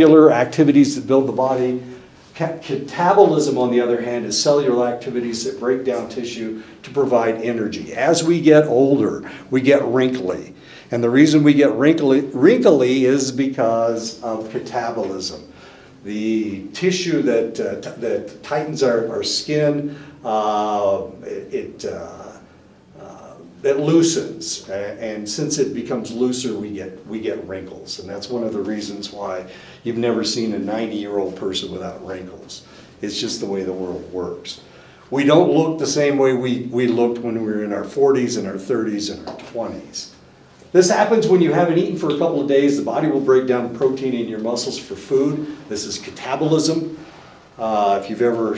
cellular activities that build the body. Catabolism, on the other hand, is cellular activities that break down tissue to provide energy. As we get older, we get wrinkly. And the reason we get wrinkly is because of catabolism. The tissue that tightens our skin, it loosens, and since it becomes looser, we get wrinkles, and that's one of the reasons why you've never seen a 90-year-old person without wrinkles. It's just the way the world works. We don't look the same way we looked when we were in our 40s and our 30s and our 20s. This happens when you haven't eaten for a couple of days. The body will break down protein in your muscles for food. This is catabolism. If you've ever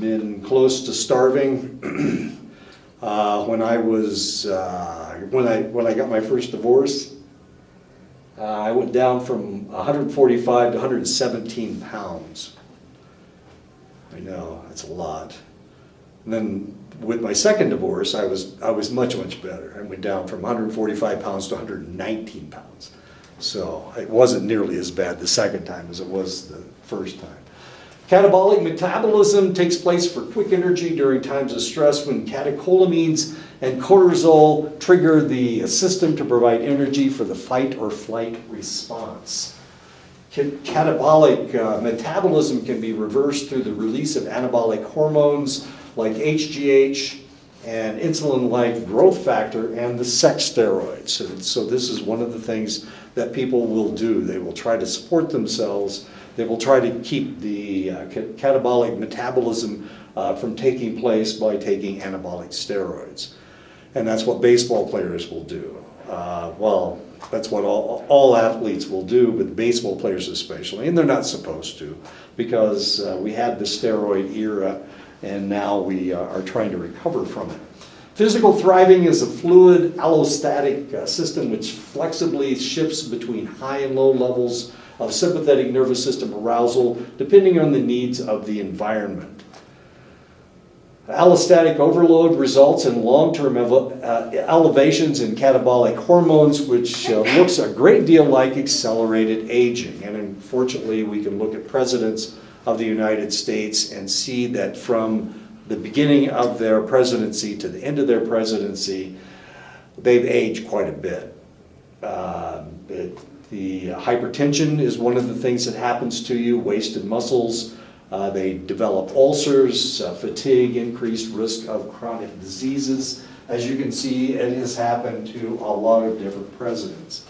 been close to starving, when I got my first divorce, I went down from 145 to 117 pounds. I know, that's a lot. And then with my second divorce, I was much better. I went down from 145 pounds to 119 pounds. So it wasn't nearly as bad the second time as it was the first time. Catabolic metabolism takes place for quick energy during times of stress when catecholamines and cortisol trigger the system to provide energy for the fight or flight response. Catabolic metabolism can be reversed through the release of anabolic hormones like HGH and insulin-like growth factor and the sex steroids. So this is one of the things that people will do. They will try to support themselves. They will try to keep the catabolic metabolism from taking place by taking anabolic steroids. And that's what baseball players will do. Well, that's what all athletes will do, but baseball players especially. And they're not supposed to, because we had the steroid era, and now we are trying to recover from it. Physical thriving is a fluid allostatic system which flexibly shifts between high and low levels of sympathetic nervous system arousal depending on the needs of the environment. Allostatic overload results in long-term elevations in catabolic hormones, which looks a great deal like accelerated aging. And unfortunately, we can look at presidents of the United States and see that from the beginning of their presidency to the end of their presidency, they've aged quite a bit. The hypertension is one of the things that happens to you, wasted muscles. They develop ulcers, fatigue, increased risk of chronic diseases. As you can see, it has happened to a lot of different presidents.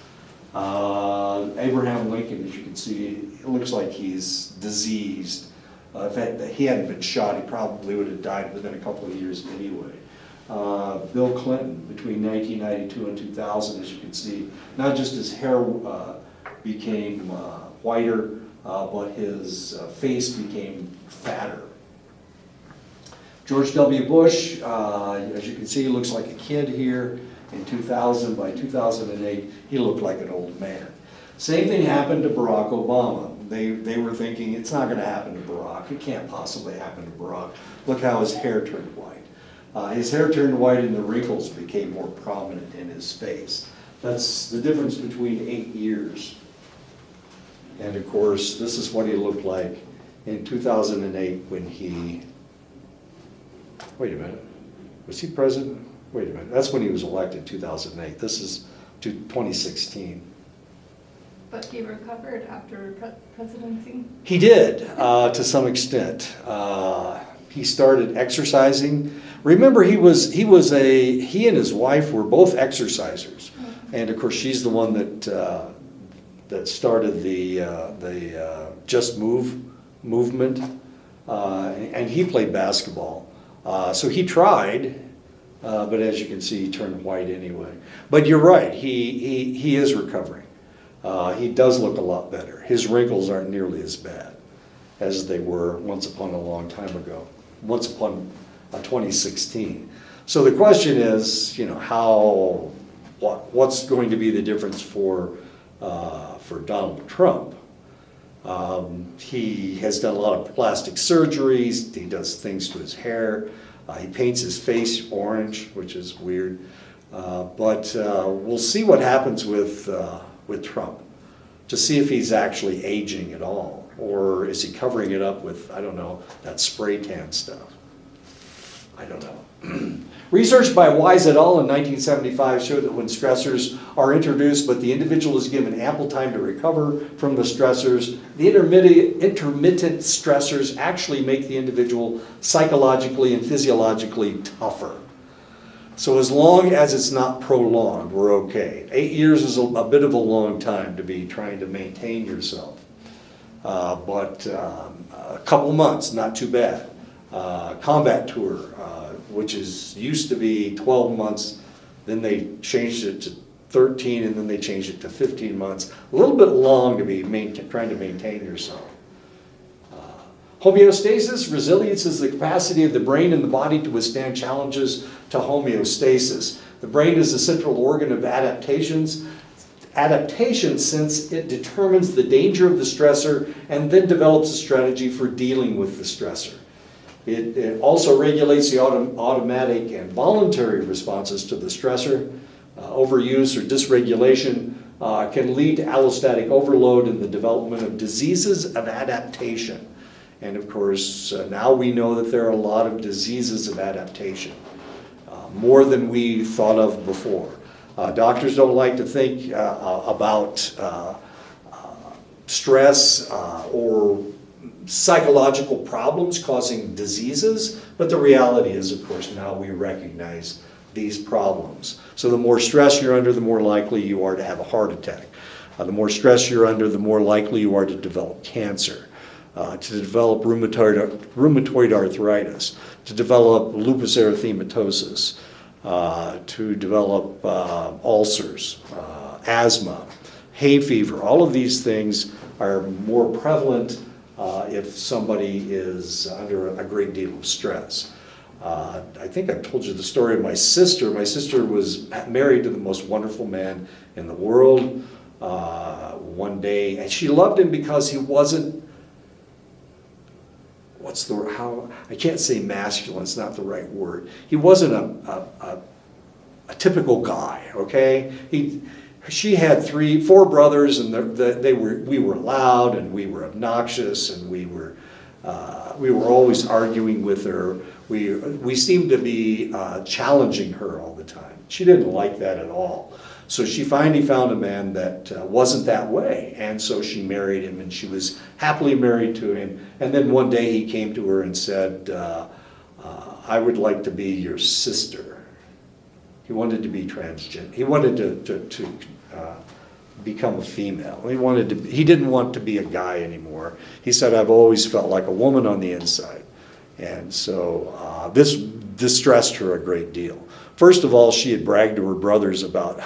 Abraham Lincoln, as you can see, it looks like he's diseased. If he hadn't been shot, he probably would have died within a couple of years anyway. Bill Clinton, between 1992 and 2000, as you can see, not just his hair became whiter, but his face became fatter. George W. Bush, as you can see, looks like a kid here in 2000. By 2008, he looked like an old man. Same thing happened to Barack Obama. They were thinking, it's not going to happen to Barack. It can't possibly happen to Barack. Look how his hair turned white. His hair turned white and the wrinkles became more prominent in his face. That's the difference between 8 years. And of course, this is what he looked like in 2008 when he, wait a minute, was he president? Wait a minute, that's when he was elected, 2008. This is 2016. But he recovered after presidency? He did, to some extent. He started exercising. Remember, he and his wife were both exercisers. And of course, she's the one that started the Just Move movement. And he played basketball. So he tried, but as you can see, he turned white anyway. But you're right, he is recovering. He does look a lot better. His wrinkles aren't nearly as bad as they were once upon a long time ago, once upon 2016. So the question is, what's going to be the difference for Donald Trump? He has done a lot of plastic surgeries. He does things to his hair. He paints his face orange, which is weird. But we'll see what happens with Trump. to see if he's actually aging at all, or is he covering it up with, I don't know, that spray tan stuff. I don't know. Research by Wise et al. In 1975 showed that when stressors are introduced, but the individual is given ample time to recover from the stressors, the intermittent stressors actually make the individual psychologically and physiologically tougher. So as long as it's not prolonged, we're okay. 8 years is a bit of a long time to be trying to maintain yourself. But a couple months, not too bad. Combat tour, which used to be 12 months, then they changed it to 13, and then they changed it to 15 months. A little bit long to be trying to maintain yourself. Homeostasis, resilience is the capacity of the brain and the body to withstand challenges to homeostasis. The brain is the central organ of adaptation since it determines the danger of the stressor and then develops a strategy for dealing with the stressor. It also regulates the automatic and voluntary responses to the stressor. Overuse or dysregulation can lead to allostatic overload and the development of diseases of adaptation. And of course, now we know that there are a lot of diseases of adaptation, more than we thought of before. Doctors don't like to think about stress or psychological problems causing diseases, but the reality is, of course, now we recognize these problems. So the more stress you're under, the more likely you are to have a heart attack. The more stress you're under, the more likely you are to develop cancer, to develop rheumatoid arthritis, to develop lupus erythematosus, to develop ulcers, asthma, hay fever. All of these things are more prevalent if somebody is under a great deal of stress. I think I've told you the story of my sister. My sister was married to the most wonderful man in the world one day, and she loved him because he wasn't, I can't say masculine, it's not the right word. He wasn't a typical guy, okay? She had 4 brothers, and we were loud, and we were obnoxious, and we were always arguing with her. We seemed to be challenging her all the time. She didn't like that at all. So she finally found a man that wasn't that way, and so she married him, and she was happily married to him. And then one day he came to her and said, I would like to be your sister. He wanted to be transgender. He wanted to become a female. He didn't want to be a guy anymore. He said, I've always felt like a woman on the inside. And so this distressed her a great deal. First of all, she had bragged to her brothers about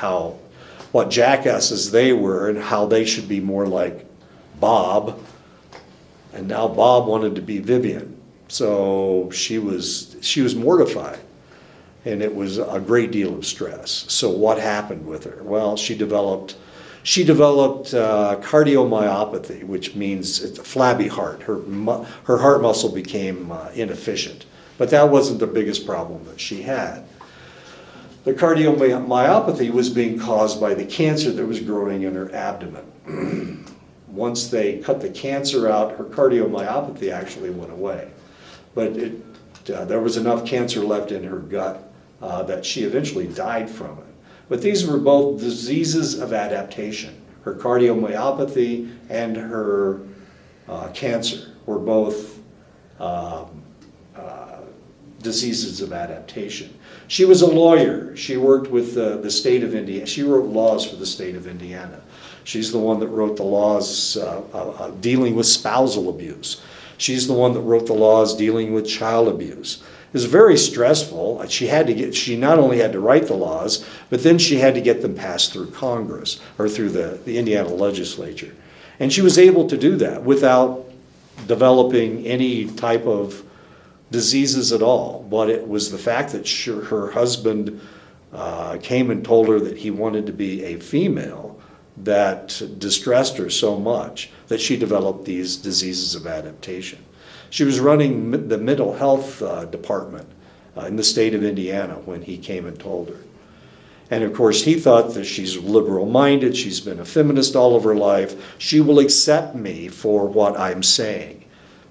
what jackasses they were and how they should be more like Bob. And now Bob wanted to be Vivian. So she was mortified. And it was a great deal of stress. So what happened with her? Well, she developed cardiomyopathy, which means it's a flabby heart. Her heart muscle became inefficient. But that wasn't the biggest problem that she had. The cardiomyopathy was being caused by the cancer that was growing in her abdomen. Once they cut the cancer out, her cardiomyopathy actually went away. But there was enough cancer left in her gut that she eventually died from it. But these were both diseases of adaptation. Her cardiomyopathy and her cancer were both diseases of adaptation. She was a lawyer. She worked with the state of Indiana. She wrote laws for the state of Indiana. She's the one that wrote the laws dealing with spousal abuse. She's the one that wrote the laws dealing with child abuse. It was very stressful. She not only had to write the laws, but then she had to get them passed through Congress or through the Indiana legislature. And she was able to do that without developing any type of diseases at all. But it was the fact that her husband came and told her that he wanted to be a female that distressed her so much that she developed these diseases of adaptation. She was running the mental health department in the state of Indiana when he came and told her. And of course, he thought that she's liberal-minded, she's been a feminist all of her life, she will accept me for what I'm saying.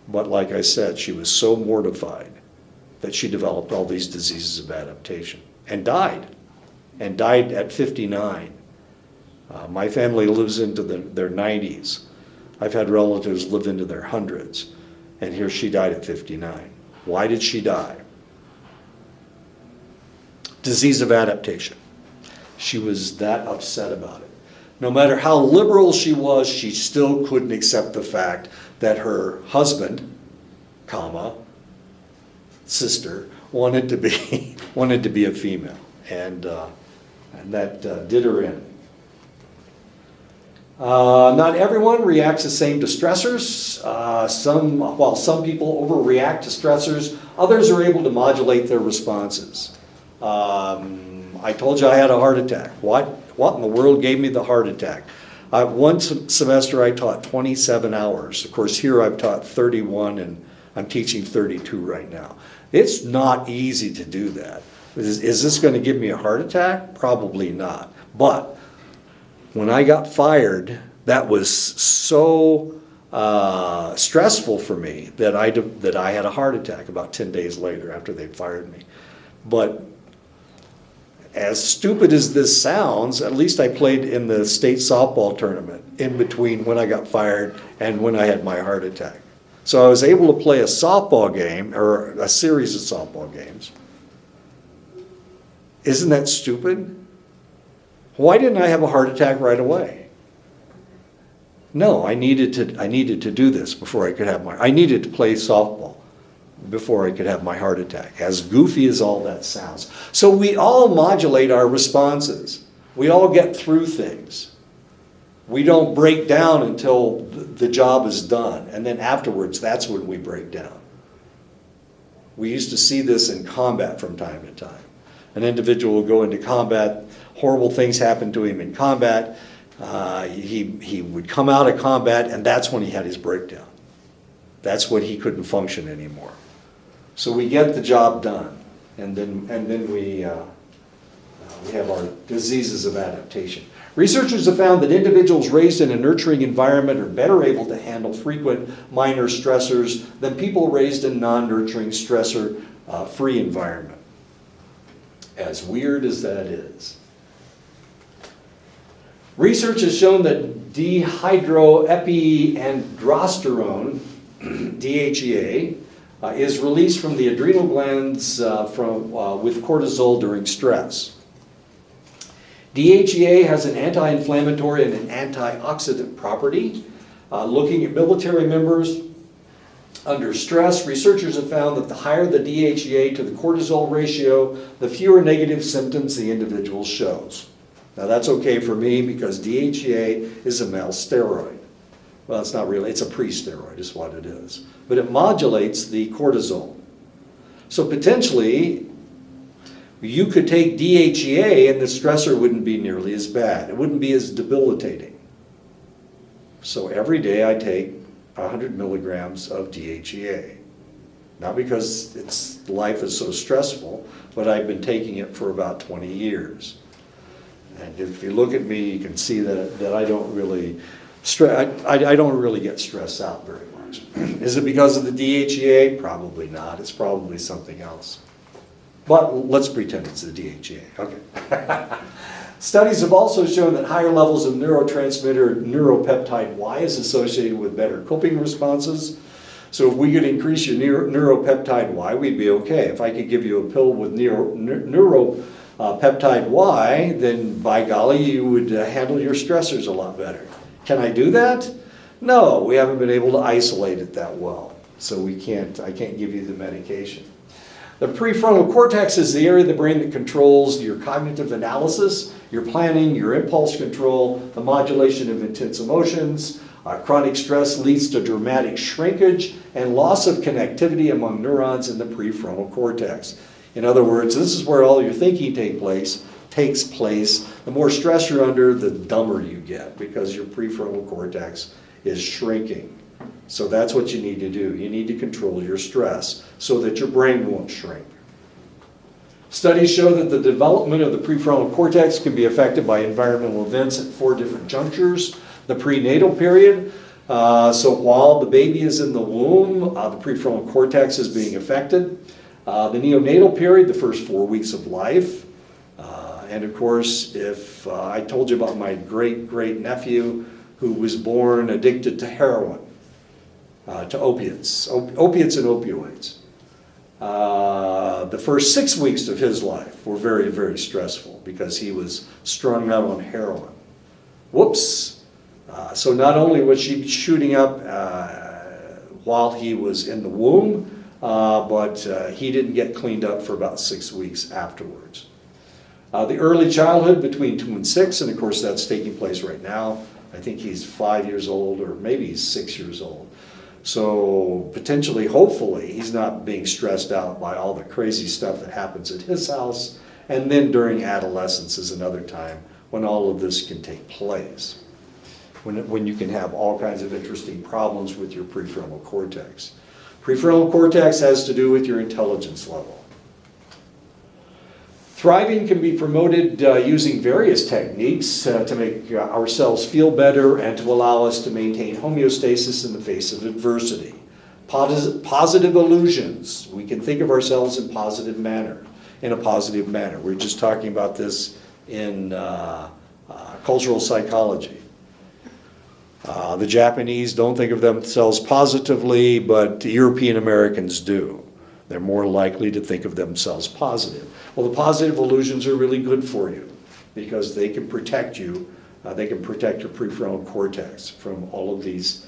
But like I said, she was so mortified that she developed all these diseases of adaptation and died at 59. My family lives into their 90s. I've had relatives live into their hundreds, and here she died at 59. Why did she die? Disease of adaptation. She was that upset about it. No matter how liberal she was, she still couldn't accept the fact that her husband, sister, wanted to be a female, and that did her in. Not everyone reacts the same to stressors. While some people overreact to stressors, others are able to modulate their responses. I told you I had a heart attack. What in the world gave me the heart attack? One semester I taught 27 hours. Of course, here I've taught 31, and I'm teaching 32 right now. It's not easy to do that. Is this going to give me a heart attack? Probably not. But when I got fired, that was so stressful for me that I had a heart attack about 10 days later after they fired me. But as stupid as this sounds, at least I played in the state softball tournament in between when I got fired and when I had my heart attack. So I was able to play a softball game, or a series of softball games. Isn't that stupid? Why didn't I have a heart attack right away? No, I needed to do this before I could have I needed to play softball before I could have my heart attack, as goofy as all that sounds. So we all modulate our responses. We all get through things. We don't break down until the job is done, and then afterwards, that's when we break down. We used to see this in combat from time to time. An individual will go into combat, horrible things happen to him in combat, he would come out of combat, and that's when he had his breakdown. That's when he couldn't function anymore. So we get the job done, and then we have our diseases of adaptation. Researchers have found that individuals raised in a nurturing environment are better able to handle frequent minor stressors than people raised in non-nurturing, stressor-free environment. As weird as that is. Research has shown that dehydroepiandrosterone, DHEA, is released from the adrenal glands with cortisol during stress. DHEA has an anti-inflammatory and an antioxidant property. Looking at military members under stress, researchers have found that the higher the DHEA to the cortisol ratio, the fewer negative symptoms the individual shows. Now that's okay for me because DHEA is a male steroid. Well, it's not really, it's a pre-steroid is what it is. But it modulates the cortisol. So potentially, you could take DHEA and the stressor wouldn't be nearly as bad. It wouldn't be as debilitating. So every day I take 100 milligrams of DHEA. Not because life is so stressful, but I've been taking it for about 20 years. And if you look at me, you can see that I don't really I don't really get stressed out very much. Is it because of the DHEA? Probably not. It's probably something else. But let's pretend it's the DHEA. Okay. Studies have also shown that higher levels of neurotransmitter neuropeptide Y is associated with better coping responses. So if we could increase your neuropeptide Y, we'd be okay. If I could give you a pill with neuropeptide Y, then by golly, you would handle your stressors a lot better. Can I do that? No, we haven't been able to isolate it that well. So I can't give you the medication. The prefrontal cortex is the area of the brain that controls your cognitive analysis, your planning, your impulse control, the modulation of intense emotions. Chronic stress leads to dramatic shrinkage and loss of connectivity among neurons in the prefrontal cortex. In other words, this is where all your thinking takes place. The more stress you're under, the dumber you get because your prefrontal cortex is shrinking. So that's what you need to do. You need to control your stress so that your brain won't shrink. Studies show that the development of the prefrontal cortex can be affected by environmental events at 4 different junctures. The prenatal period, so while the baby is in the womb, the prefrontal cortex is being affected. The neonatal period, the first 4 weeks of life. And of course, if I told you about my great-great-nephew who was born addicted to heroin, to opiates and opioids. The first 6 weeks of his life were very, very stressful because he was strung out on heroin. Whoops. So not only was she shooting up while he was in the womb, but he didn't get cleaned up for about 6 weeks afterwards. The early childhood between 2 and 6, and of course that's taking place right now. I think he's 5 years old, or maybe he's 6 years old. So potentially, hopefully, he's not being stressed out by all the crazy stuff that happens at his house. And then during adolescence is another time when all of this can take place. When you can have all kinds of interesting problems with your prefrontal cortex. Prefrontal cortex has to do with your intelligence level. Thriving can be promoted using various techniques to make ourselves feel better and to allow us to maintain homeostasis in the face of adversity. Positive illusions. We can think of ourselves in a positive manner. We're just talking about this in cultural psychology. The Japanese don't think of themselves positively, but European Americans do. They're more likely to think of themselves positive. Well, the positive illusions are really good for you because they can protect you. They can protect your prefrontal cortex from all of these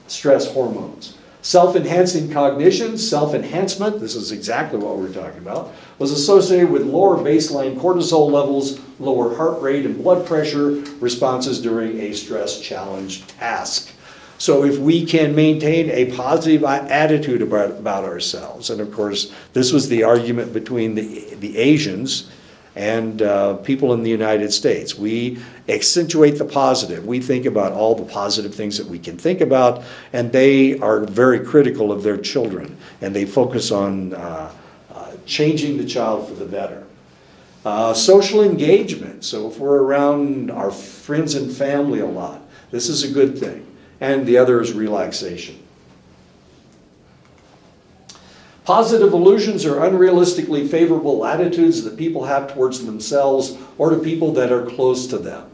stress hormones. Self-enhancing cognitions, self-enhancement, this is exactly what we're talking about, was associated with lower baseline cortisol levels, lower heart rate and blood pressure responses during a stress challenge task. So if we can maintain a positive attitude about ourselves, and of course this was the argument between the Asians and people in the United States. We accentuate the positive. We think about all the positive things that we can think about, and they are very critical of their children, and they focus on changing the child for the better. Social engagement. So if we're around our friends and family a lot, this is a good thing. And the other is relaxation. Positive illusions are unrealistically favorable attitudes that people have towards themselves or to people that are close to them.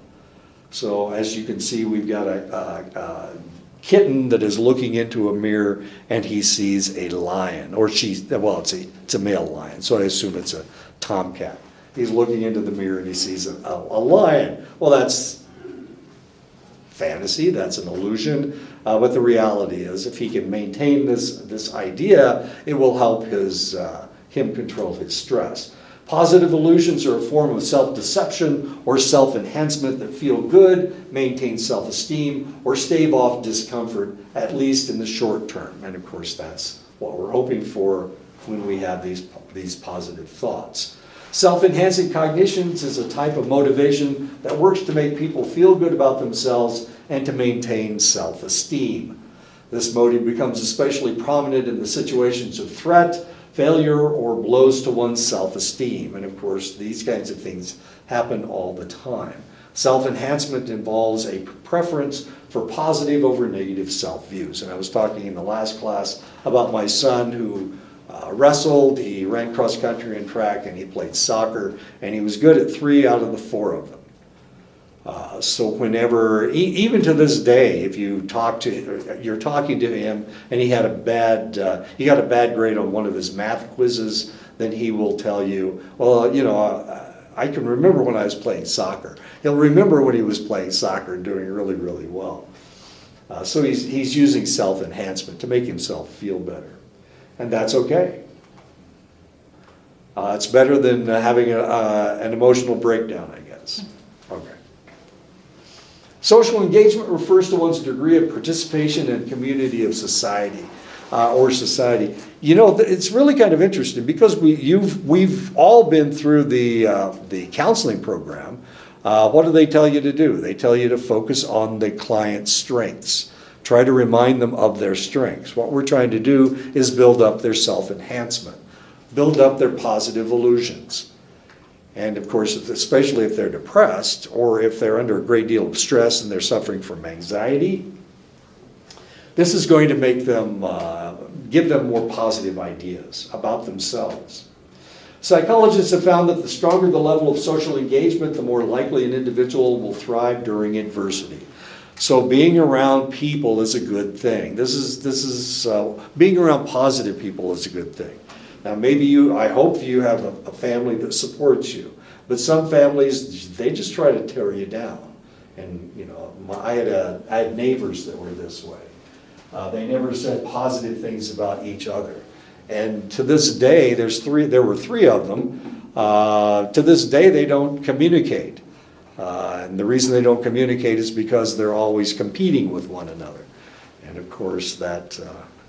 So as you can see, we've got a kitten that is looking into a mirror and he sees a lion, or it's a male lion, so I assume it's a tomcat. He's looking into the mirror and he sees a lion. Well, that's fantasy, that's an illusion, but the reality is if he can maintain this idea, it will help him control his stress. Positive illusions are a form of self-deception or self-enhancement that feel good, maintain self-esteem, or stave off discomfort, at least in the short term. And of course, that's what we're hoping for when we have these positive thoughts. Self-enhancing cognitions is a type of motivation that works to make people feel good about themselves and to maintain self-esteem. This motive becomes especially prominent in the situations of threat, failure, or blows to one's self-esteem. And of course, these kinds of things happen all the time. Self-enhancement involves a preference for positive over negative self-views. And I was talking in the last class about my son who wrestled, he ran cross country and track, and he played soccer, and he was good at 3 out of the 4 of them. So whenever, even to this day, if you're talking to him and he got a bad grade on one of his math quizzes, then he will tell you, well, I can remember when I was playing soccer. He'll remember when he was playing soccer and doing really, really well. So he's using self-enhancement to make himself feel better. And that's okay. It's better than having an emotional breakdown, I guess. Okay. Social engagement refers to one's degree of participation in community of society, or society. It's really kind of interesting because we've all been through the counseling program. What do they tell you to do? They tell you to focus on the client's strengths. Try to remind them of their strengths. What we're trying to do is build up their self-enhancement. build up their positive illusions. And of course, especially if they're depressed or if they're under a great deal of stress and they're suffering from anxiety, this is going to make them, give them more positive ideas about themselves. Psychologists have found that the stronger the level of social engagement, the more likely an individual will thrive during adversity. So being around people is a good thing. Being around positive people is a good thing. Now maybe I hope you have a family that supports you, but some families, they just try to tear you down. And you know, I had neighbors that were this way. They never said positive things about each other. And to this day, there were three of them. To this day, they don't communicate. And the reason they don't communicate is because they're always competing with one another. And of course, that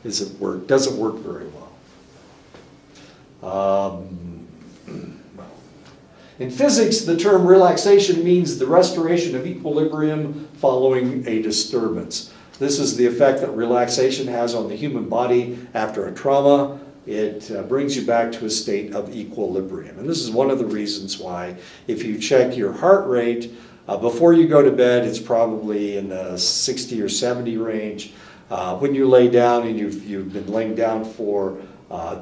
doesn't work very well. In physics, the term relaxation means the restoration of equilibrium following a disturbance. This is the effect that relaxation has on the human body after a trauma. It brings you back to a state of equilibrium. And this is one of the reasons why, if you check your heart rate before you go to bed, it's probably in the 60 or 70 range. When you lay down and you've been laying down for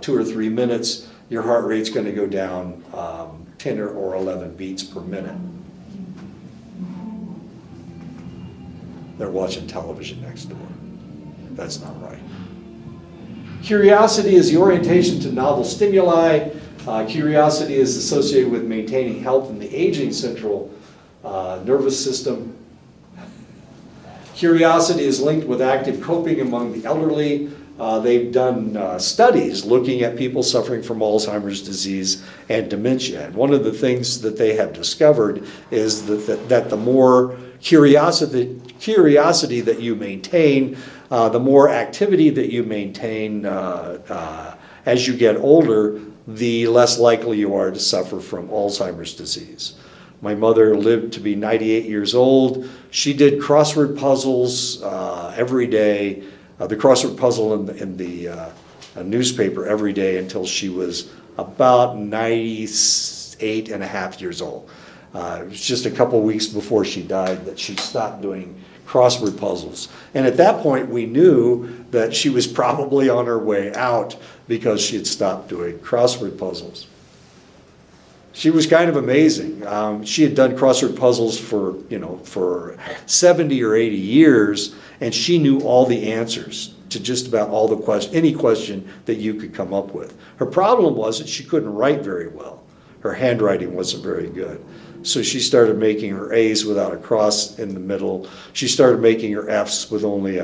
2 or 3 minutes, your heart rate's going to go down 10 or 11 beats per minute. They're watching television next door. That's not right. Curiosity is the orientation to novel stimuli. Curiosity is associated with maintaining health in the aging central nervous system. Curiosity is linked with active coping among the elderly. They've done studies looking at people suffering from Alzheimer's disease and dementia. And one of the things that they have discovered is that the more curiosity that you maintain, the more activity that you maintain as you get older, the less likely you are to suffer from Alzheimer's disease. My mother lived to be 98 years old. She did crossword puzzles every day, the crossword puzzle in the newspaper every day until she was about 98 and a half years old. It was just a couple weeks before she died that she stopped doing crossword puzzles. And at that point, we knew that she was probably on her way out because she had stopped doing crossword puzzles. She was kind of amazing. She had done crossword puzzles for 70 or 80 years, and she knew all the answers to just about all the any question that you could come up with. Her problem was that she couldn't write very well. Her handwriting wasn't very good. So she started making her A's without a cross in the middle. She started making her F's with only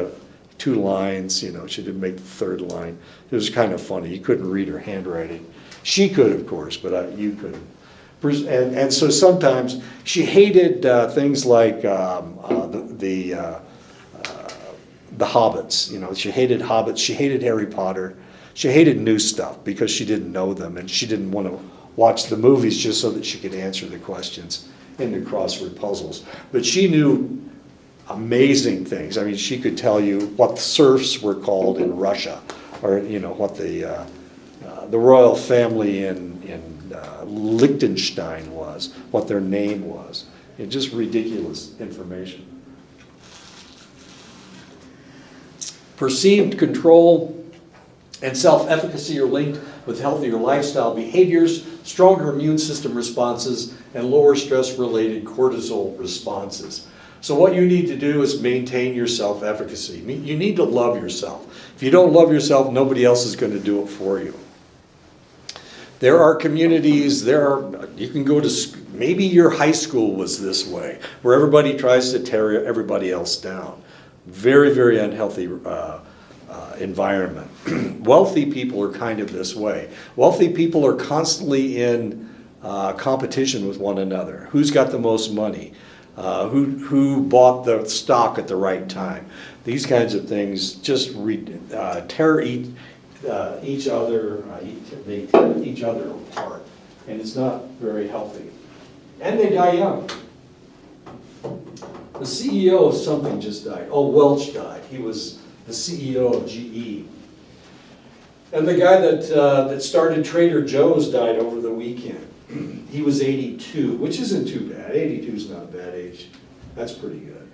2 lines. She didn't make the third line. It was kind of funny. You couldn't read her handwriting. She could, of course, but you couldn't. And so sometimes she hated things like the Hobbits. She hated Hobbits. She hated Harry Potter. She hated new stuff because she didn't know them, and she didn't want to watch the movies just so that she could answer the questions in the crossword puzzles. But she knew amazing things. I mean, she could tell you what the serfs were called in Russia, or what the royal family in Liechtenstein was, what their name was. It's just ridiculous information. Perceived control and self-efficacy are linked with healthier lifestyle behaviors, stronger immune system responses, and lower stress-related cortisol responses. So what you need to do is maintain your self-efficacy. You need to love yourself. If you don't love yourself, nobody else is going to do it for you. There are communities, you can go to, maybe your high school was this way, where everybody tries to tear everybody else down. Very, very unhealthy environment. Wealthy people are kind of this way. Wealthy people are constantly in competition with one another. Who's got the most money? Who bought the stock at the right time? These kinds of things just tear each other. They tear each other apart, and it's not very healthy. And they die young. The CEO of something just died. Oh, Welch died. He was the CEO of GE. And the guy that started Trader Joe's died over the weekend. He was 82, which isn't too bad. 82 is not a bad age. That's pretty good.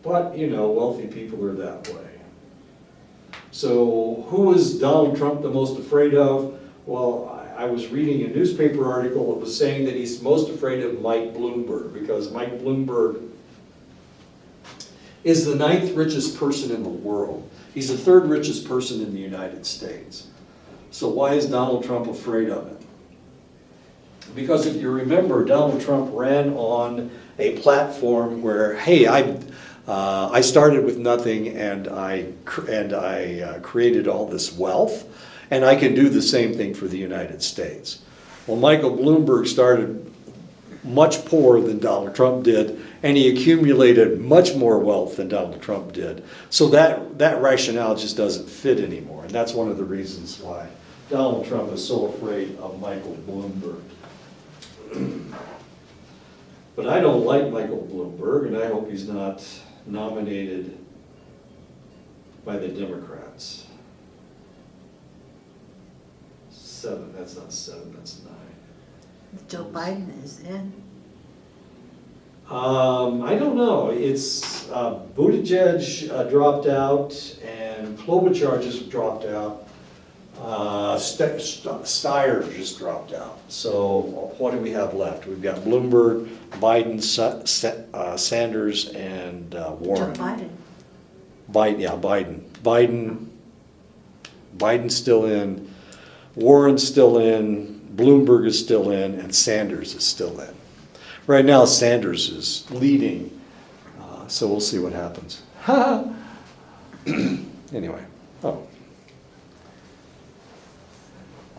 But, you know, wealthy people are that way. So who is Donald Trump the most afraid of? Well, I was reading a newspaper article that was saying that he's most afraid of Mike Bloomberg, because Mike Bloomberg is the 9th richest person in the world. He's the 3rd richest person in the United States. So why is Donald Trump afraid of it? Because if you remember, Donald Trump ran on a platform where, hey, I started with nothing and I created all this wealth, and I can do the same thing for the United States. Well, Michael Bloomberg started much poorer than Donald Trump did, and he accumulated much more wealth than Donald Trump did. So that rationale just doesn't fit anymore, and that's one of the reasons why Donald Trump is so afraid of Michael Bloomberg. But I don't like Michael Bloomberg, and I hope he's not nominated by the Democrats. 7, that's not 7, that's 9. Joe Biden is in. I don't know. It's Buttigieg dropped out, and Klobuchar just dropped out. Steyer just dropped out. So what do we have left? We've got Bloomberg, Biden, Sanders, and Warren. Joe Biden. Biden. Biden's still in. Warren's still in. Bloomberg is still in, and Sanders is still in. Right now, Sanders is leading, so we'll see what happens. Anyway,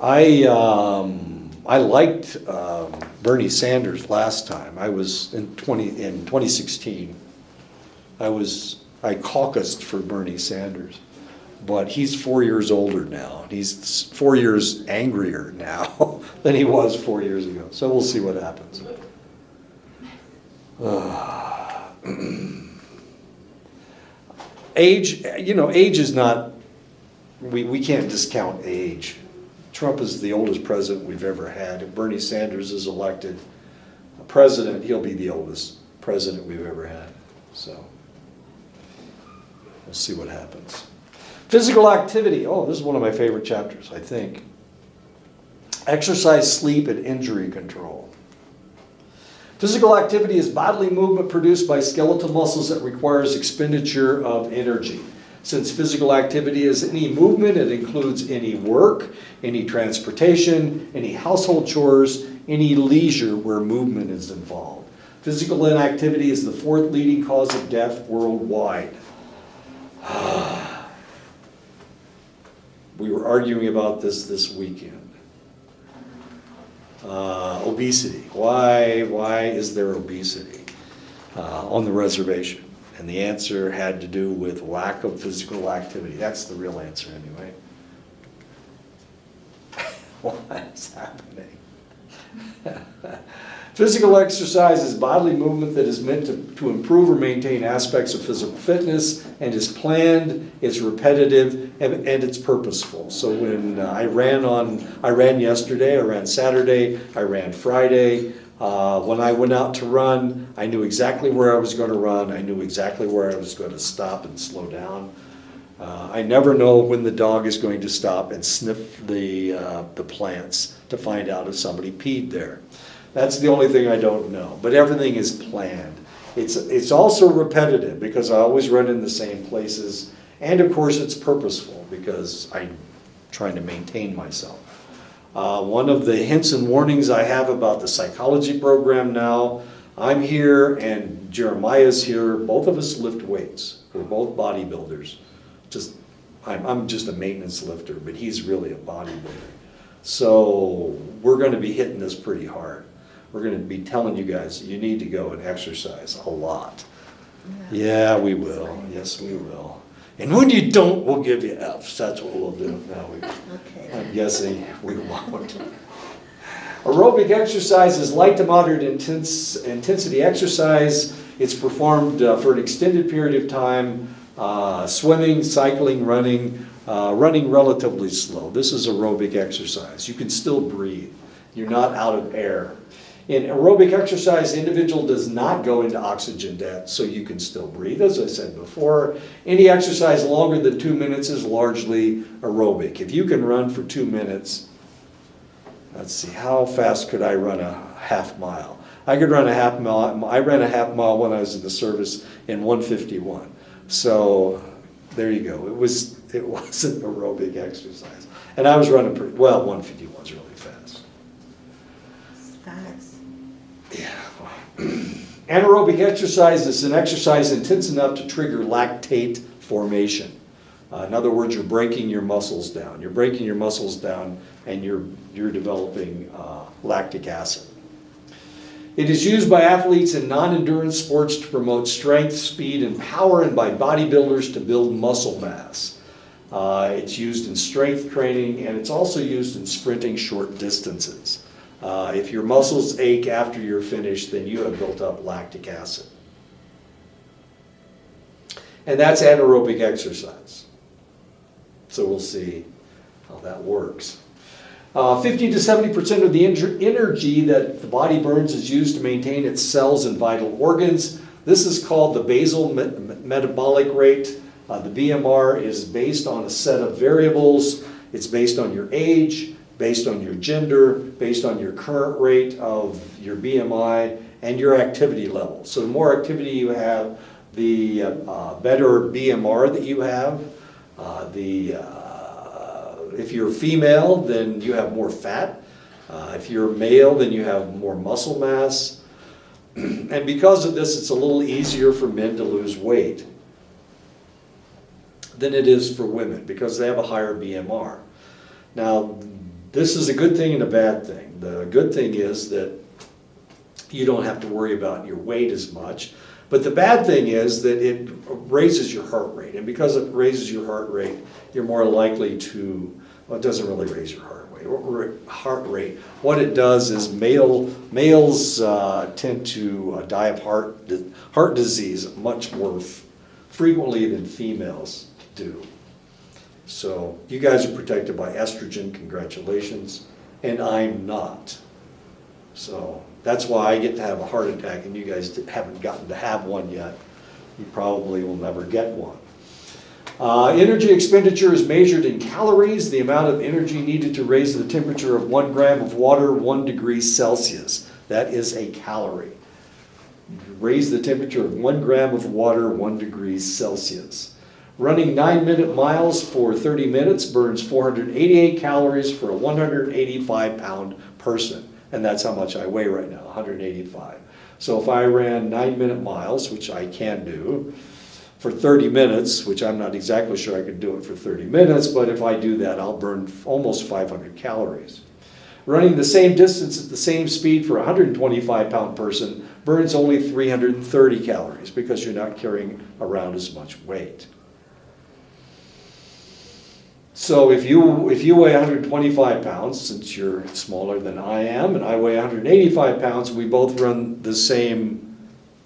I liked Bernie Sanders last time. I was in 2016. I caucused for Bernie Sanders, but he's 4 years older now. He's 4 years angrier now than he was 4 years ago. So we'll see what happens. Age, age is not, we can't discount age. Trump is the oldest president we've ever had. If Bernie Sanders is elected president, he'll be the oldest president we've ever had. So we'll see what happens. Physical activity. Oh, this is one of my favorite chapters, I think. Exercise, sleep, and injury control. Physical activity is bodily movement produced by skeletal muscles that requires expenditure of energy. Since physical activity is any movement, it includes any work, any transportation, any household chores, any leisure where movement is involved. Physical inactivity is the 4th leading cause of death worldwide. We were arguing about this weekend. Obesity. Why is there obesity on the reservation? And the answer had to do with lack of physical activity. That's the real answer anyway. What is happening? Physical exercise is bodily movement that is meant to improve or maintain aspects of physical fitness, and is planned, it's repetitive, and it's purposeful. So when I ran yesterday, I ran Saturday, I ran Friday. When I went out to run, I knew exactly where I was going to run. I knew exactly where I was going to stop and slow down. I never know when the dog is going to stop and sniff the plants to find out if somebody peed there. That's the only thing I don't know. But everything is planned. It's also repetitive because I always run in the same places. And of course it's purposeful because I'm trying to maintain myself. One of the hints and warnings I have about the psychology program now, I'm here and Jeremiah's here. Both of us lift weights. We're both bodybuilders. I'm just a maintenance lifter, but he's really a bodybuilder. So we're going to be hitting this pretty hard. We're going to be telling you guys, you need to go and exercise a lot. Yeah, we will. Yes, we will. And when you don't, we'll give you Fs. That's what we'll do. I'm guessing we won't. Aerobic exercise is light to moderate intensity exercise. It's performed for an extended period of time. Swimming, cycling, running, Running relatively slow. This is aerobic exercise. You can still breathe. You're not out of air. In aerobic exercise, the individual does not go into oxygen debt, so you can still breathe. As I said before, any exercise longer than 2 minutes is largely aerobic. If you can run for 2 minutes, let's see, how fast could I run a half mile? I could run a half mile. I ran a half mile when I was in the service in 1:51. So there you go. It wasn't aerobic exercise. And I was running pretty well. 1:51 is really fast. Facts. Yeah. Anaerobic exercise is an exercise intense enough to trigger lactate formation. In other words, you're breaking your muscles down. You're breaking your muscles down, and you're developing lactic acid. It is used by athletes in non-endurance sports to promote strength, speed, and power, and by bodybuilders to build muscle mass. It's used in strength training, and it's also used in sprinting short distances. If your muscles ache after you're finished, then you have built up lactic acid. And that's anaerobic exercise. So we'll see how that works. 50 to 70% of the energy that the body burns is used to maintain its cells and vital organs. This is called the basal metabolic rate. The BMR is based on a set of variables. It's based on your age, based on your gender, based on your current rate of your BMI, and your activity level. So the more activity you have, the better BMR that you have. If you're female, then you have more fat. If you're male, then you have more muscle mass. And because of this, it's a little easier for men to lose weight than it is for women because they have a higher BMR. Now, this is a good thing and a bad thing. The good thing is that you don't have to worry about your weight as much. But the bad thing is that it raises your heart rate. And because it raises your heart rate, you're more likely to, well, it doesn't really raise your heart rate. What it does is males tend to die of heart disease much more frequently than females do. So you guys are protected by estrogen, congratulations, and I'm not. So that's why I get to have a heart attack and you guys haven't gotten to have one yet. You probably will never get one. Energy expenditure is measured in calories, the amount of energy needed to raise the temperature of 1 gram of water 1 degree Celsius. That is a calorie. Raise the temperature of 1 gram of water 1 degree Celsius. Running 9-minute miles for 30 minutes burns 488 calories for a 185-pound person. And that's how much I weigh right now, 185. So if I ran 9-minute miles, which I can do, for 30 minutes, which I'm not exactly sure I could do it for 30 minutes, but if I do that, I'll burn almost 500 calories. Running the same distance at the same speed for a 125-pound person burns only 330 calories because you're not carrying around as much weight. So if you weigh 125 pounds, since you're smaller than I am, and I weigh 185 pounds, we both run the same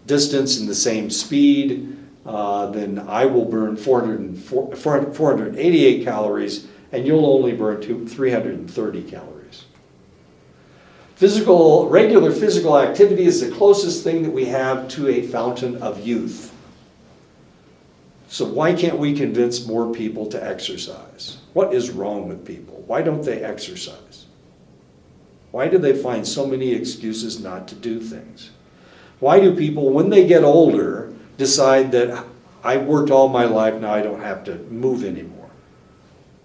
distance and the same speed, then I will burn 488 calories, and you'll only burn 330 calories. Regular physical activity is the closest thing that we have to a fountain of youth. So why can't we convince more people to exercise? What is wrong with people? Why don't they exercise? Why do they find so many excuses not to do things? Why do people, when they get older, decide that I worked all my life, now I don't have to move anymore?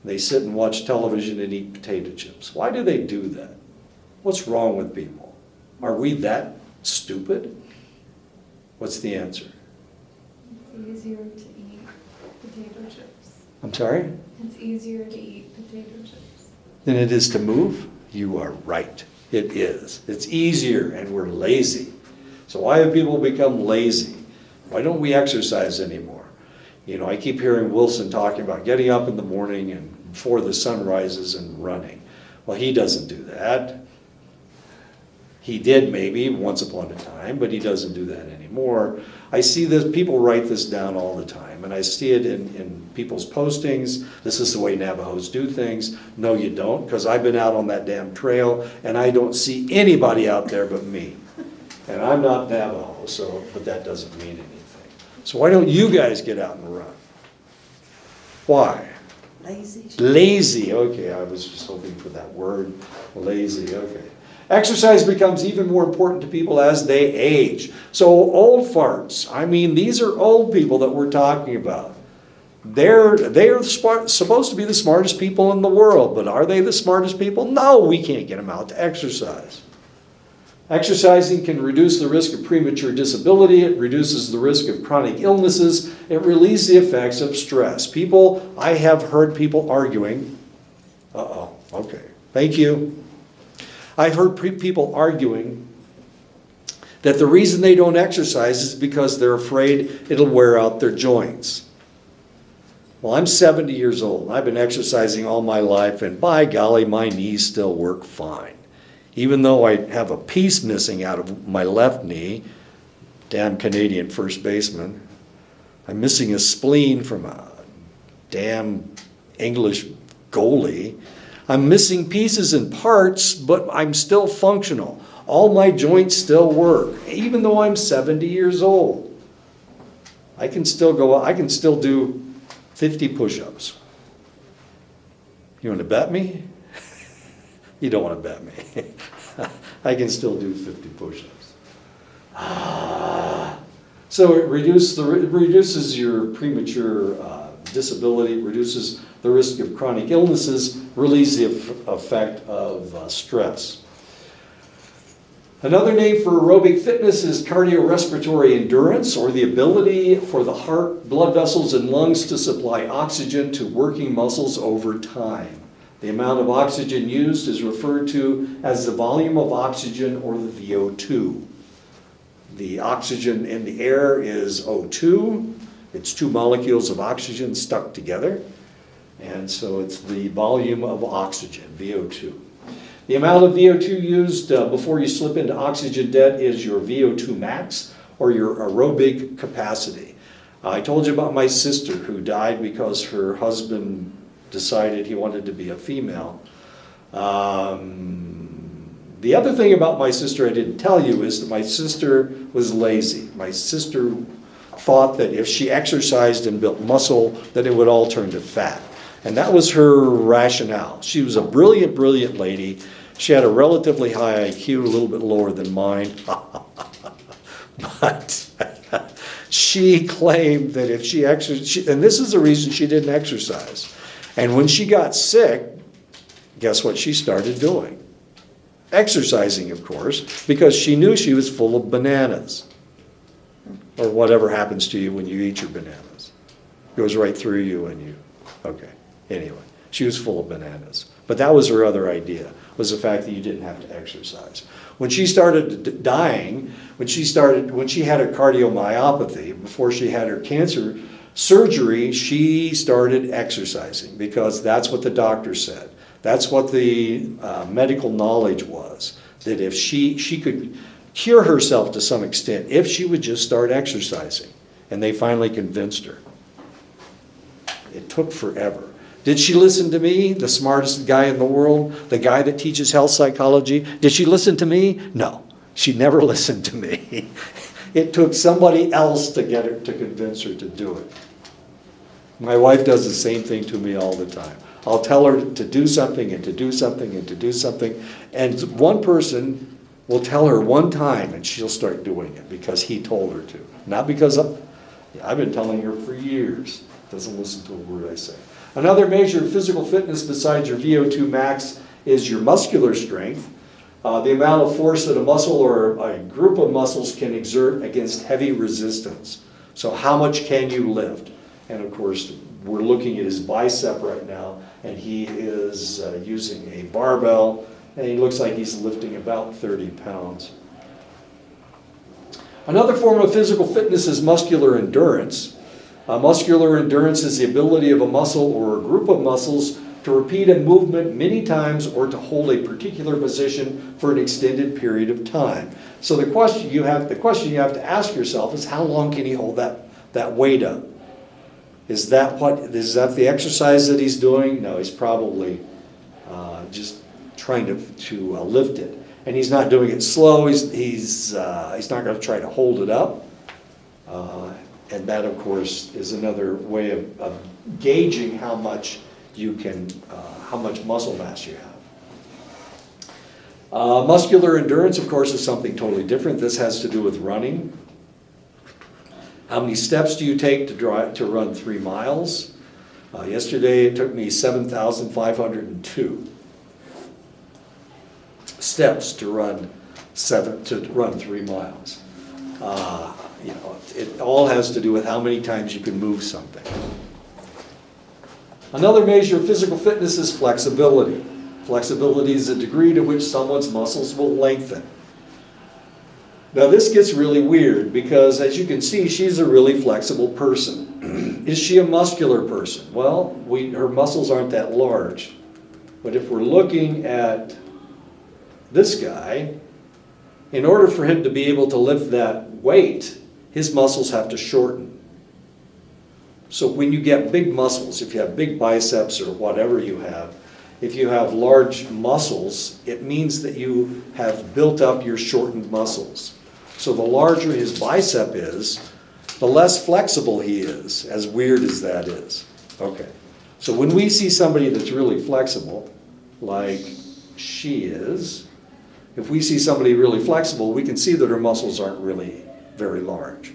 They sit and watch television and eat potato chips. Why do they do that? What's wrong with people? Are we that stupid? What's the answer? It's easier to eat potato chips. I'm sorry? It's easier to eat potato chips. Than it is to move? You are right. It is. It's easier, and we're lazy. So why have people become lazy? Why don't we exercise anymore? You know, I keep hearing Wilson talking about getting up in the morning and before the sun rises and running. Well, he doesn't do that. He did maybe once upon a time, but he doesn't do that anymore. I see this, people write this down all the time, and I see it in people's postings. This is the way Navajos do things. No, you don't, because I've been out on that damn trail, and I don't see anybody out there but me. And I'm not Navajo, so, but that doesn't mean anything. So why don't you guys get out and run? Why? Lazy. Lazy, okay, I was just hoping for that word. Lazy, okay. Exercise becomes even more important to people as they age. So old farts, I mean, these are old people that we're talking about. They're supposed to be the smartest people in the world, but are they the smartest people? No, we can't get them out to exercise. Exercising can reduce the risk of premature disability. It reduces the risk of chronic illnesses. It relieves the effects of stress. I have heard people arguing. Okay, thank you. I've heard people arguing that the reason they don't exercise is because they're afraid it'll wear out their joints. Well, I'm 70 years old. I've been exercising all my life, and by golly, my knees still work fine. Even though I have a piece missing out of my left knee, damn Canadian first baseman, I'm missing a spleen from a damn English goalie. I'm missing pieces and parts, but I'm still functional. All my joints still work, even though I'm 70 years old. I can still do 50 push-ups. You want to bet me? You don't want to bet me. I can still do 50 push-ups. So it reduces your premature disability, reduces the risk of chronic illnesses, relieves the effect of stress. Another name for aerobic fitness is cardiorespiratory endurance, or the ability for the heart, blood vessels, and lungs to supply oxygen to working muscles over time. The amount of oxygen used is referred to as the volume of oxygen, or the VO2. The oxygen in the air is O2. It's two molecules of oxygen stuck together. And so it's the volume of oxygen, VO2. The amount of VO2 used before you slip into oxygen debt is your VO2 max, or your aerobic capacity. I told you about my sister who died because her husband decided he wanted to be a female. The other thing about my sister I didn't tell you is that my sister was lazy. My sister thought that if she exercised and built muscle, that it would all turn to fat. And that was her rationale. She was a brilliant, brilliant lady. She had a relatively high IQ, a little bit lower than mine. But she claimed that if she exercised, and this is the reason she didn't exercise. And when she got sick, guess what she started doing? Exercising, of course, because she knew she was full of bananas. Or whatever happens to you when you eat your bananas. Goes right through you and you, okay. Anyway, she was full of bananas. But that was her other idea, was the fact that you didn't have to exercise. When she started dying, when she had her cardiomyopathy, before she had her cancer surgery, she started exercising because that's what the doctor said. That's what the medical knowledge was, that if she could cure herself to some extent if she would just start exercising. And they finally convinced her. It took forever. Did she listen to me, the smartest guy in the world, the guy that teaches health psychology? Did she listen to me? No, she never listened to me. It took somebody else to get her to convince her to do it. My wife does the same thing to me all the time. I'll tell her to do something and to do something and to do something, and one person will tell her one time and she'll start doing it because he told her to. Not because I've been telling her for years. Doesn't listen to a word I say. Another measure of physical fitness besides your VO2 max is your muscular strength. The amount of force that a muscle or a group of muscles can exert against heavy resistance. So how much can you lift? And of course, we're looking at his bicep right now, and he is using a barbell, and he looks like he's lifting about 30 pounds. Another form of physical fitness is muscular endurance. Muscular endurance is the ability of a muscle or a group of muscles to repeat a movement many times or to hold a particular position for an extended period of time. So the question you have to ask yourself is, how long can he hold that weight up? Is that the exercise that he's doing? No, he's probably just trying to lift it, and he's not doing it slow. He's not going to try to hold it up, and that, of course, is another way of gauging how much how much muscle mass you have. Muscular endurance, of course, is something totally different. This has to do with running. How many steps do you take to run 3 miles? Yesterday it took me 7,502 steps to run 3 miles. It all has to do with how many times you can move something. Another measure of physical fitness is flexibility. Flexibility is the degree to which someone's muscles will lengthen. Now this gets really weird because, as you can see, she's a really flexible person. Is she a muscular person? Well, her muscles aren't that large. But if we're looking at this guy, in order for him to be able to lift that weight, his muscles have to shorten. So when you get big muscles, if you have big biceps or whatever you have, if you have large muscles, it means that you have built up your shortened muscles. So the larger his bicep is, the less flexible he is, as weird as that is. Okay. So when we see somebody that's really flexible, like she is, if we see somebody really flexible, we can see that her muscles aren't really very large.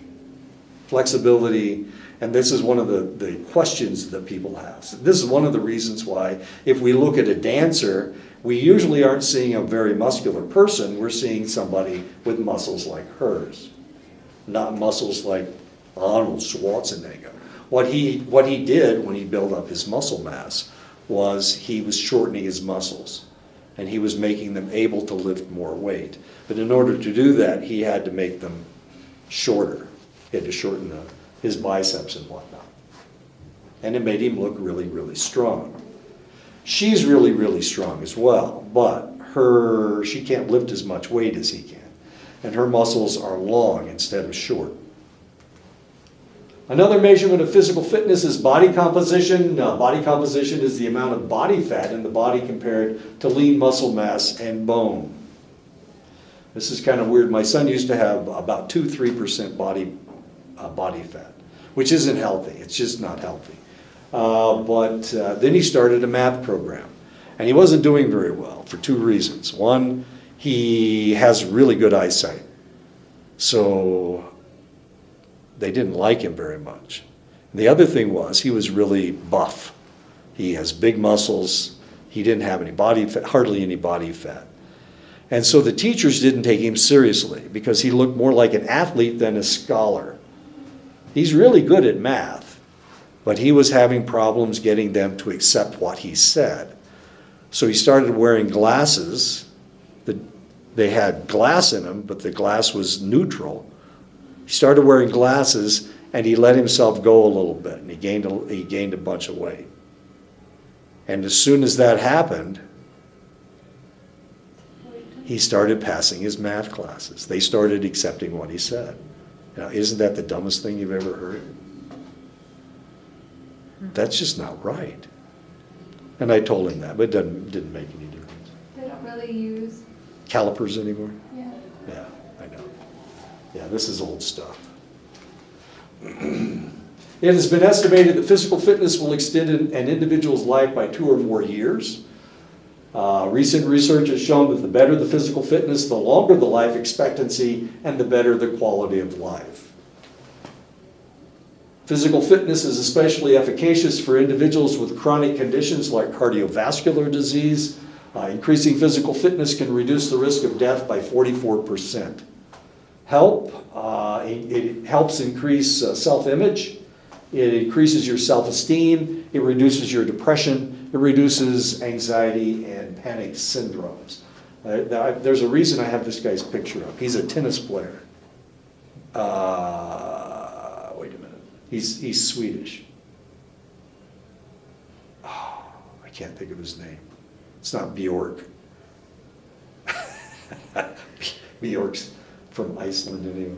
Flexibility, and this is one of the questions that people have. So this is one of the reasons why, if we look at a dancer, we usually aren't seeing a very muscular person. We're seeing somebody with muscles like hers, not muscles like Arnold Schwarzenegger. What he did when he built up his muscle mass was he was shortening his muscles, and he was making them able to lift more weight. But in order to do that, he had to make them shorter. He had to shorten his biceps and whatnot. And it made him look really, really strong. She's really, really strong as well, but she can't lift as much weight as he can. And her muscles are long instead of short. Another measurement of physical fitness is body composition. Now, body composition is the amount of body fat in the body compared to lean muscle mass and bone. This is kind of weird. My son used to have about 2-3% body fat, which isn't healthy. It's just not healthy. But then he started a math program, and he wasn't doing very well for 2 reasons. One, he has really good eyesight, so they didn't like him very much. The other thing was he was really buff. He has big muscles. He didn't have any body fat, hardly any body fat. And so the teachers didn't take him seriously because he looked more like an athlete than a scholar. He's really good at math, but he was having problems getting them to accept what he said. So he started wearing glasses. They had glass in them, but the glass was neutral. He started wearing glasses, and he let himself go a little bit, and he gained a bunch of weight. And as soon as that happened, he started passing his math classes. They started accepting what he said. Now, isn't that the dumbest thing you've ever heard? That's just not right. And I told him that, but it didn't make any difference. They don't really use. Calipers anymore? Yeah. Yeah, I know. Yeah, this is old stuff. It has been estimated that physical fitness will extend an individual's life by 2 or more years. Recent research has shown that the better the physical fitness, the longer the life expectancy, and the better the quality of life. Physical fitness is especially efficacious for individuals with chronic conditions like cardiovascular disease. Increasing physical fitness can reduce the risk of death by 44%. It helps increase self-image. It increases your self-esteem. It reduces your depression. It reduces anxiety and panic syndromes. There's a reason I have this guy's picture up. He's a tennis player. Wait a minute. He's Swedish. Oh, I can't think of his name. It's not Bjork. Bjork's from Iceland anyway.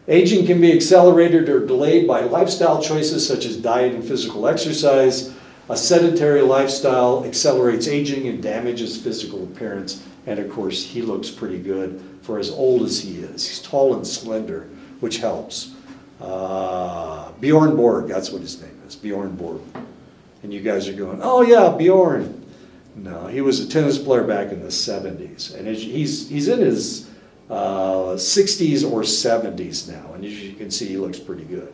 Aging can be accelerated or delayed by lifestyle choices such as diet and physical exercise. A sedentary lifestyle accelerates aging and damages physical appearance. And of course, he looks pretty good for as old as he is. He's tall and slender, which helps. Bjorn Borg, that's what his name is, Bjorn Borg. And you guys are going, oh yeah, Bjorn. No, he was a tennis player back in the 70s. And he's in his 60s or 70s now. And as you can see, he looks pretty good.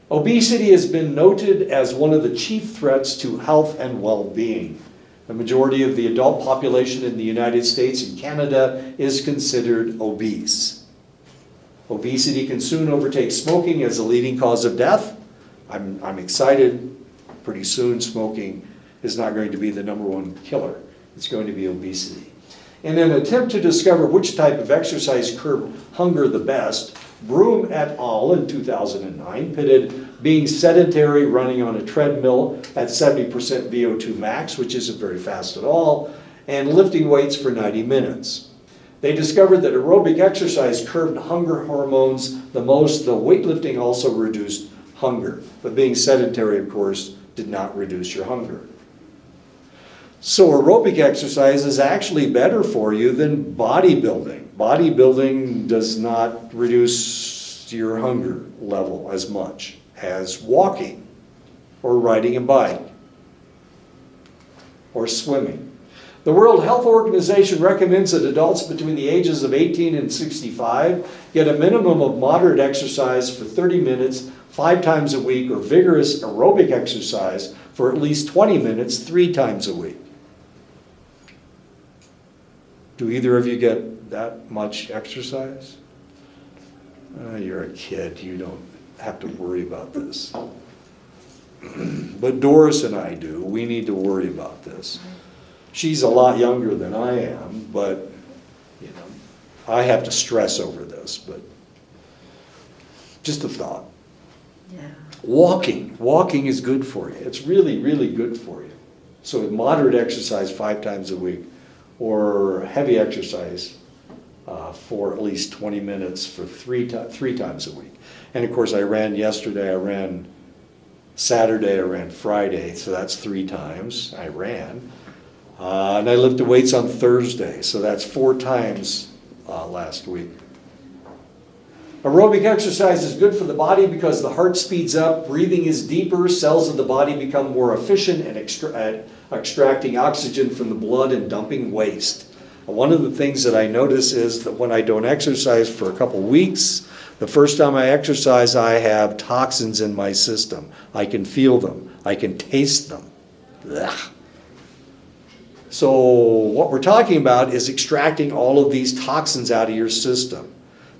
Obesity has been noted as one of the chief threats to health and well-being. The majority of the adult population in the United States and Canada is considered obese. Obesity can soon overtake smoking as a leading cause of death. I'm excited. Pretty soon smoking is not going to be the #1 killer. It's going to be obesity. In an attempt to discover which type of exercise curbed hunger the best, Broom et al. In 2009 pitted being sedentary, running on a treadmill at 70% VO2 max, which isn't very fast at all, and lifting weights for 90 minutes. They discovered that aerobic exercise curbed hunger hormones the most, though weightlifting also reduced hunger. But being sedentary, of course, did not reduce your hunger. So aerobic exercise is actually better for you than bodybuilding. Bodybuilding does not reduce your hunger level as much as walking or riding a bike or swimming. The World Health Organization recommends that adults between the ages of 18 and 65 get a minimum of moderate exercise for 30 minutes 5 times a week, or vigorous aerobic exercise for at least 20 minutes 3 times a week. Do either of you get that much exercise? You're a kid, you don't have to worry about this. But Doris and I do. We need to worry about this. She's a lot younger than I am, but you know, I have to stress over this, but just a thought. Yeah. Walking is good for you. It's really, really good for you. So moderate exercise 5 times a week, or heavy exercise for at least 20 minutes for 3 times a week. And of course I ran yesterday, I ran Saturday, I ran Friday, so that's 3 times I ran. And I lifted weights on Thursday, so that's 4 times last week. Aerobic exercise is good for the body because the heart speeds up, breathing is deeper, cells of the body become more efficient at extracting oxygen from the blood and dumping waste. One of the things that I notice is that when I don't exercise for a couple weeks, the first time I exercise, I have toxins in my system. I can feel them. I can taste them. Ugh. So what we're talking about is extracting all of these toxins out of your system.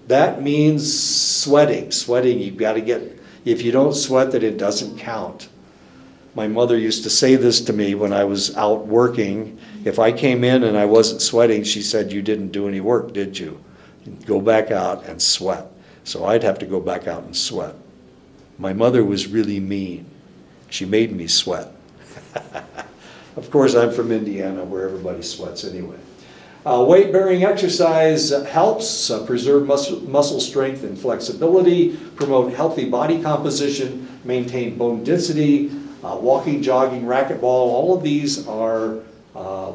That means sweating. Sweating, you've got to get, if you don't sweat, then it doesn't count. My mother used to say this to me when I was out working. If I came in and I wasn't sweating, she said, "You didn't do any work, did you? Go back out and sweat." So I'd have to go back out and sweat. My mother was really mean. She made me sweat. Of course, I'm from Indiana, where everybody sweats anyway. Weight-bearing exercise helps preserve muscle strength and flexibility, promote healthy body composition, maintain bone density. Walking, jogging, racquetball, all of these are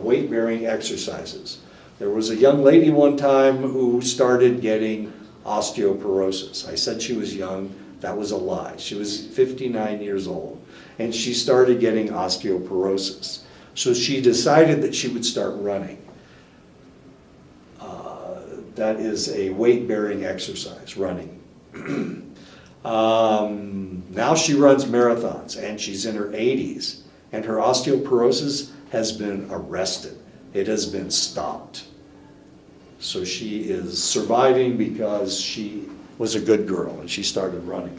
weight-bearing exercises. There was a young lady one time who started getting osteoporosis. I said she was young. That was a lie. She was 59 years old, and she started getting osteoporosis. So she decided that she would start running. That is a weight-bearing exercise, running. Now she runs marathons, and she's in her 80s, and her osteoporosis has been arrested. It has been stopped. So she is surviving because she was a good girl and she started running.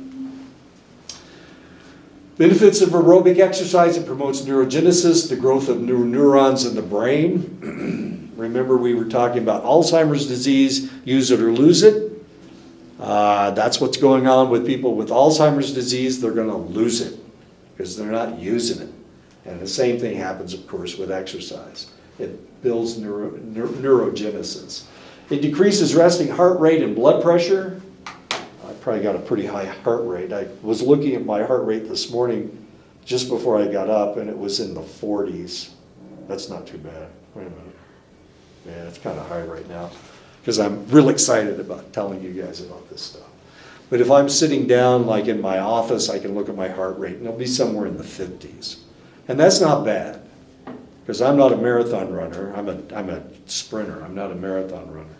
Benefits of aerobic exercise: it promotes neurogenesis, the growth of new neurons in the brain. Remember, we were talking about Alzheimer's disease, use it or lose it. That's what's going on with people with Alzheimer's disease. They're going to lose it. because they're not using it. And the same thing happens, of course, with exercise. It builds neurogenesis. It decreases resting heart rate and blood pressure. I probably got a pretty high heart rate. I was looking at my heart rate this morning just before I got up, and it was in the 40s. That's not too bad. Wait a minute. Yeah, it's kind of high right now because I'm real excited about telling you guys about this stuff. But if I'm sitting down like in my office, I can look at my heart rate and it'll be somewhere in the 50s. And that's not bad because I'm not a marathon runner. I'm a sprinter. I'm not a marathon runner.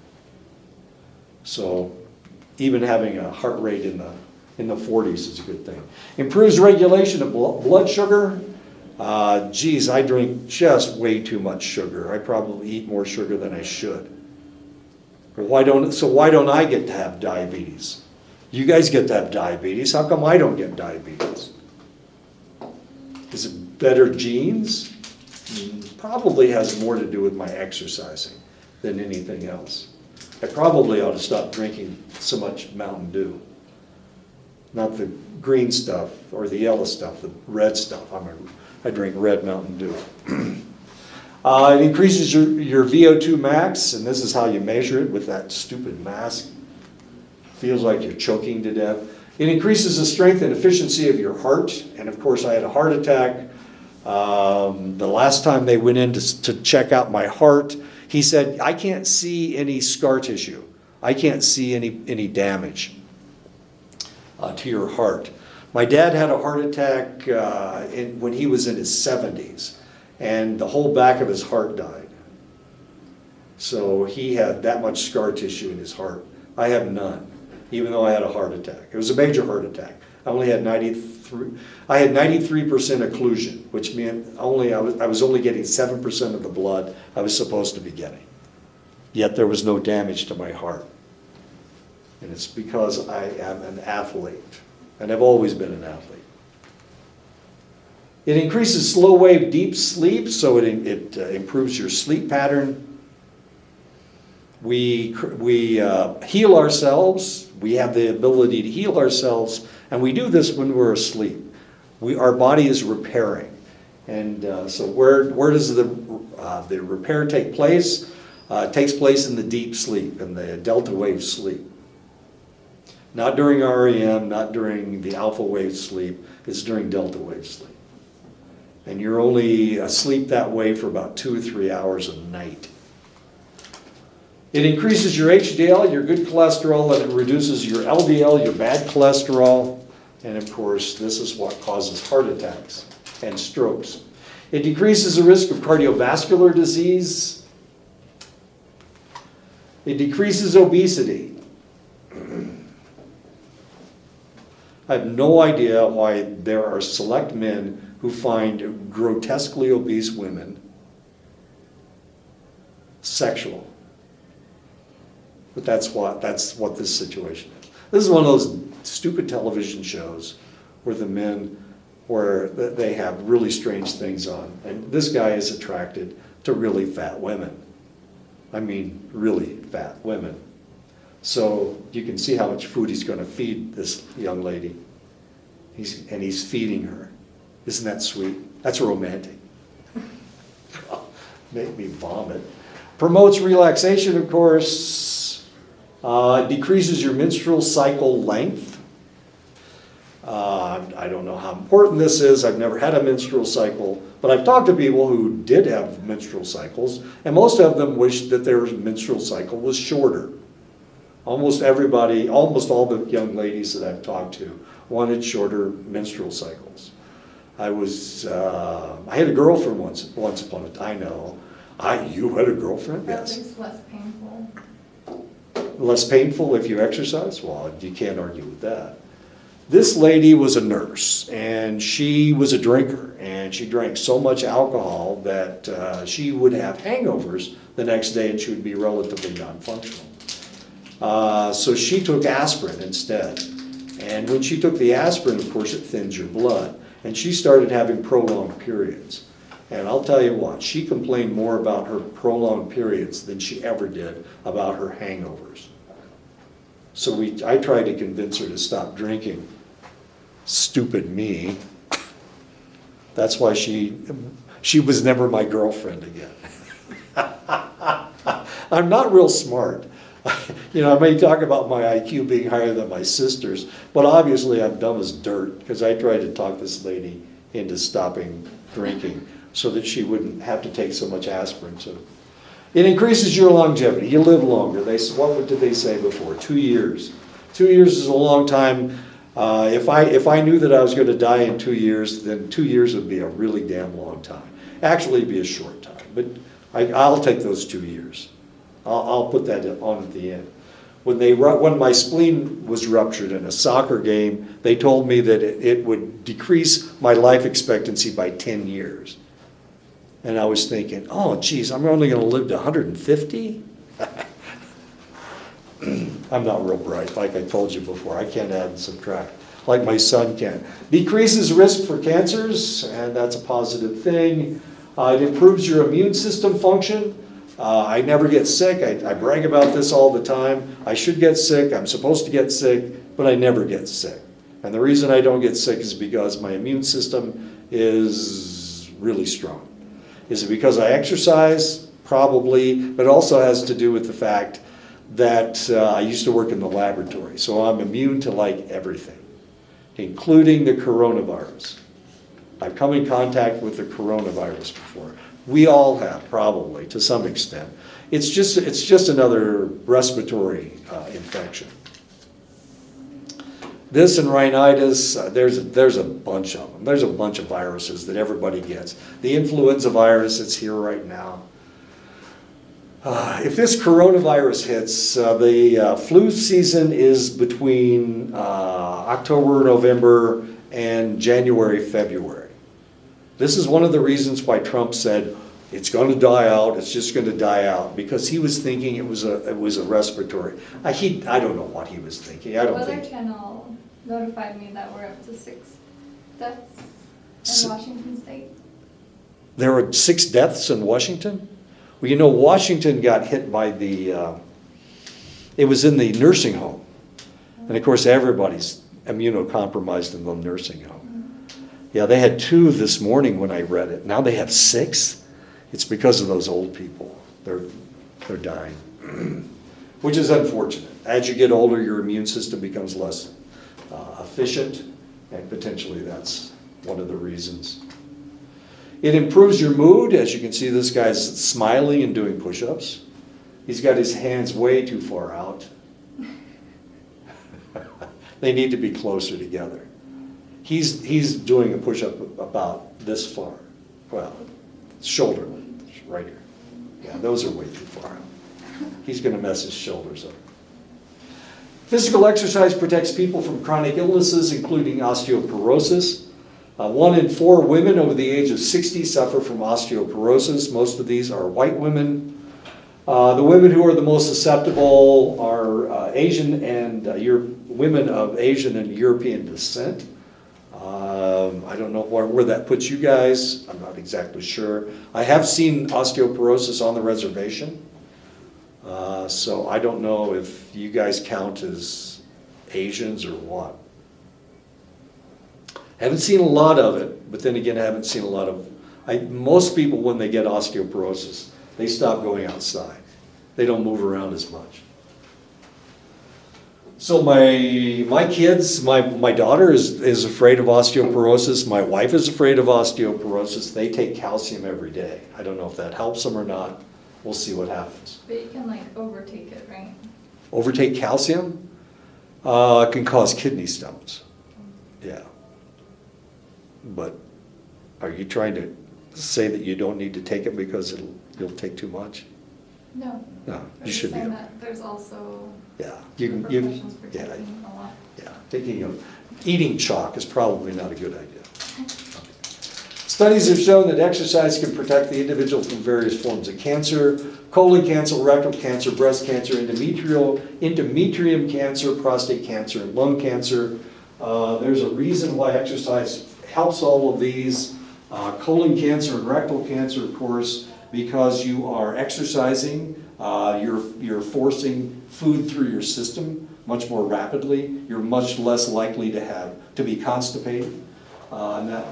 So even having a heart rate in the 40s is a good thing. Improves regulation of blood sugar. Geez, I drink just way too much sugar. I probably eat more sugar than I should. Why don't I get to have diabetes? You guys get to have diabetes. How come I don't get diabetes? Is it better genes? Probably has more to do with my exercising than anything else. I probably ought to stop drinking so much Mountain Dew. Not the green stuff or the yellow stuff, the red stuff. I drink red Mountain Dew. It increases your VO2 max, and this is how you measure it with that stupid mask. Feels like you're choking to death. It increases the strength and efficiency of your heart, and of course I had a heart attack. The last time they went in to check out my heart, he said, I can't see any scar tissue. I can't see any damage to your heart. My dad had a heart attack when he was in his 70s, and the whole back of his heart died. So he had that much scar tissue in his heart. I have none, even though I had a heart attack. It was a major heart attack. I only had 93% occlusion, which meant I was only getting 7% of the blood I was supposed to be getting. Yet there was no damage to my heart. And it's because I am an athlete, and I've always been an athlete. It increases slow wave deep sleep, so it improves your sleep pattern. We heal ourselves. We have the ability to heal ourselves, and we do this when we're asleep. Our body is repairing, and so where does the repair take place? It takes place in the deep sleep, in the delta wave sleep. Not during REM, not during the alpha wave sleep. It's during delta wave sleep. And you're only asleep that way for about 2 or 3 hours a night. It increases your HDL, your good cholesterol, and it reduces your LDL, your bad cholesterol. And of course, this is what causes heart attacks and strokes. It decreases the risk of cardiovascular disease. It decreases obesity. I have no idea why there are select men who find grotesquely obese women sexual. But that's what this situation is. This is one of those stupid television shows where the men, where they have really strange things on. And this guy is attracted to really fat women. I mean, really fat women. So you can see how much food he's going to feed this young lady. He's feeding her. Isn't that sweet? That's romantic. Make me vomit. Promotes relaxation, of course. Decreases your menstrual cycle length. I don't know how important this is. I've never had a menstrual cycle, but I've talked to people who did have menstrual cycles, and most of them wished that their menstrual cycle was shorter. Almost everybody, almost all the young ladies that I've talked to wanted shorter menstrual cycles. I had a girlfriend once upon a time. I know. You had a girlfriend? At Yes. least less painful. Less painful if you exercise? Well, you can't argue with that. This lady was a nurse, and she was a drinker, and she drank so much alcohol that she would have hangovers the next day, and she would be relatively non-functional. So she took aspirin instead. And when she took the aspirin, of course, it thins your blood. And she started having prolonged periods. And I'll tell you what, she complained more about her prolonged periods than she ever did about her hangovers. So I tried to convince her to stop drinking. Stupid me. That's why she was never my girlfriend again. I'm not real smart. I may talk about my IQ being higher than my sister's, but obviously I'm dumb as dirt because I tried to talk this lady into stopping drinking so that she wouldn't have to take so much aspirin. So it increases your longevity. You live longer. What did they say before? 2 years. 2 years is a long time. If I knew that I was going to die in 2 years, then 2 years would be a really damn long time. Actually, it'd be a short time, but I'll take those 2 years. I'll put that on at the end. When my spleen was ruptured in a soccer game, they told me that it would decrease my life expectancy by 10 years. And I was thinking, oh, geez, I'm only going to live to 150? I'm not real bright, like I told you before. I can't add and subtract like my son can. Decreases risk for cancers, and that's a positive thing. It improves your immune system function. I never get sick. I brag about this all the time. I should get sick. I'm supposed to get sick, but I never get sick. And the reason I don't get sick is because my immune system is really strong. Is it because I exercise? Probably, but it also has to do with the fact that I used to work in the laboratory, so I'm immune to like everything, including the coronavirus. I've come in contact with the coronavirus before. We all have, probably, to some extent. It's just another respiratory infection. This and rhinitis, there's a bunch of them. There's a bunch of viruses that everybody gets. The influenza virus, it's here right now. If this coronavirus hits, the flu season is between October, November, and January, February. This is one of the reasons why Trump said it's going to die out. It's just going to die out, because he was thinking it was a respiratory. I don't know what he was thinking. The Weather Channel notified me that we're up to 6 deaths in Washington State. There were 6 deaths in Washington? Well, Washington got hit by it was in the nursing home. And of course, everybody's immunocompromised in the nursing home. Yeah, they had 2 this morning when I read it. Now they have 6. It's because of those old people. They're dying, which is unfortunate. As you get older, your immune system becomes less efficient, and potentially that's one of the reasons. It improves your mood. As you can see, this guy's smiling and doing push-ups. He's got his hands way too far out. They need to be closer together. He's doing a push-up about this far. Well, shoulder length, right here. Yeah, those are way too far out. He's going to mess his shoulders up. Physical exercise protects people from chronic illnesses, including osteoporosis. 1 in 4 women over the age of 60 suffer from osteoporosis. Most of these are white women. The women who are the most susceptible are Asian and women of Asian and European descent. I don't know where that puts you guys. I'm not exactly sure. I have seen osteoporosis on the reservation. So I don't know if you guys count as Asians or what. Haven't seen a lot of it, but then again, I haven't seen a lot of... most people, when they get osteoporosis, they stop going outside. They don't move around as much. So my kids, my daughter is afraid of osteoporosis. My wife is afraid of osteoporosis. They take calcium every day. I don't know if that helps them or not. We'll see what happens. But you can overtake it, right? Overtake calcium? It can cause kidney stones. Yeah. But are you trying to say that you don't need to take it because you'll take too much? No. No, I'm you should be. saying that there's also Repercussions for taking a lot. Yeah, eating chalk is probably not a good idea. Studies have shown that exercise can protect the individual from various forms of cancer: colon cancer, rectal cancer, breast cancer, endometrium cancer, prostate cancer, and lung cancer. There's a reason why exercise helps all of these. Colon cancer and rectal cancer, of course, because you are exercising, you're forcing food through your system much more rapidly. You're much less likely to be constipated. And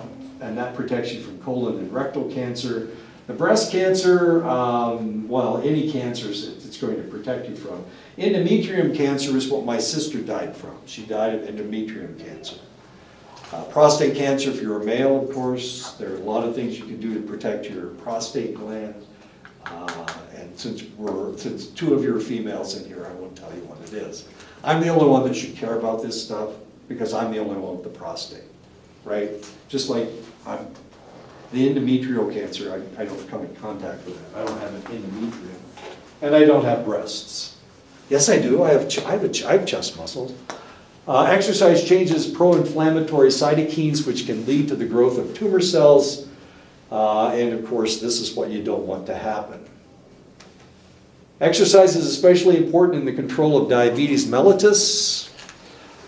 and that protects you from colon and rectal cancer. The breast cancer, well, any cancers it's going to protect you from. Endometrium cancer is what my sister died from. She died of endometrium cancer. Prostate cancer, if you're a male, of course, there are a lot of things you can do to protect your prostate gland. And since two of you are females in here, I won't tell you what it is. I'm the only one that should care about this stuff because I'm the only one with the prostate, right? Just like the endometrial cancer, I don't come in contact with it. I don't have an endometrium, and I don't have breasts. Yes, I do. I have chest muscles. Exercise changes pro-inflammatory cytokines, which can lead to the growth of tumor cells. And of course, this is what you don't want to happen. Exercise is especially important in the control of diabetes mellitus.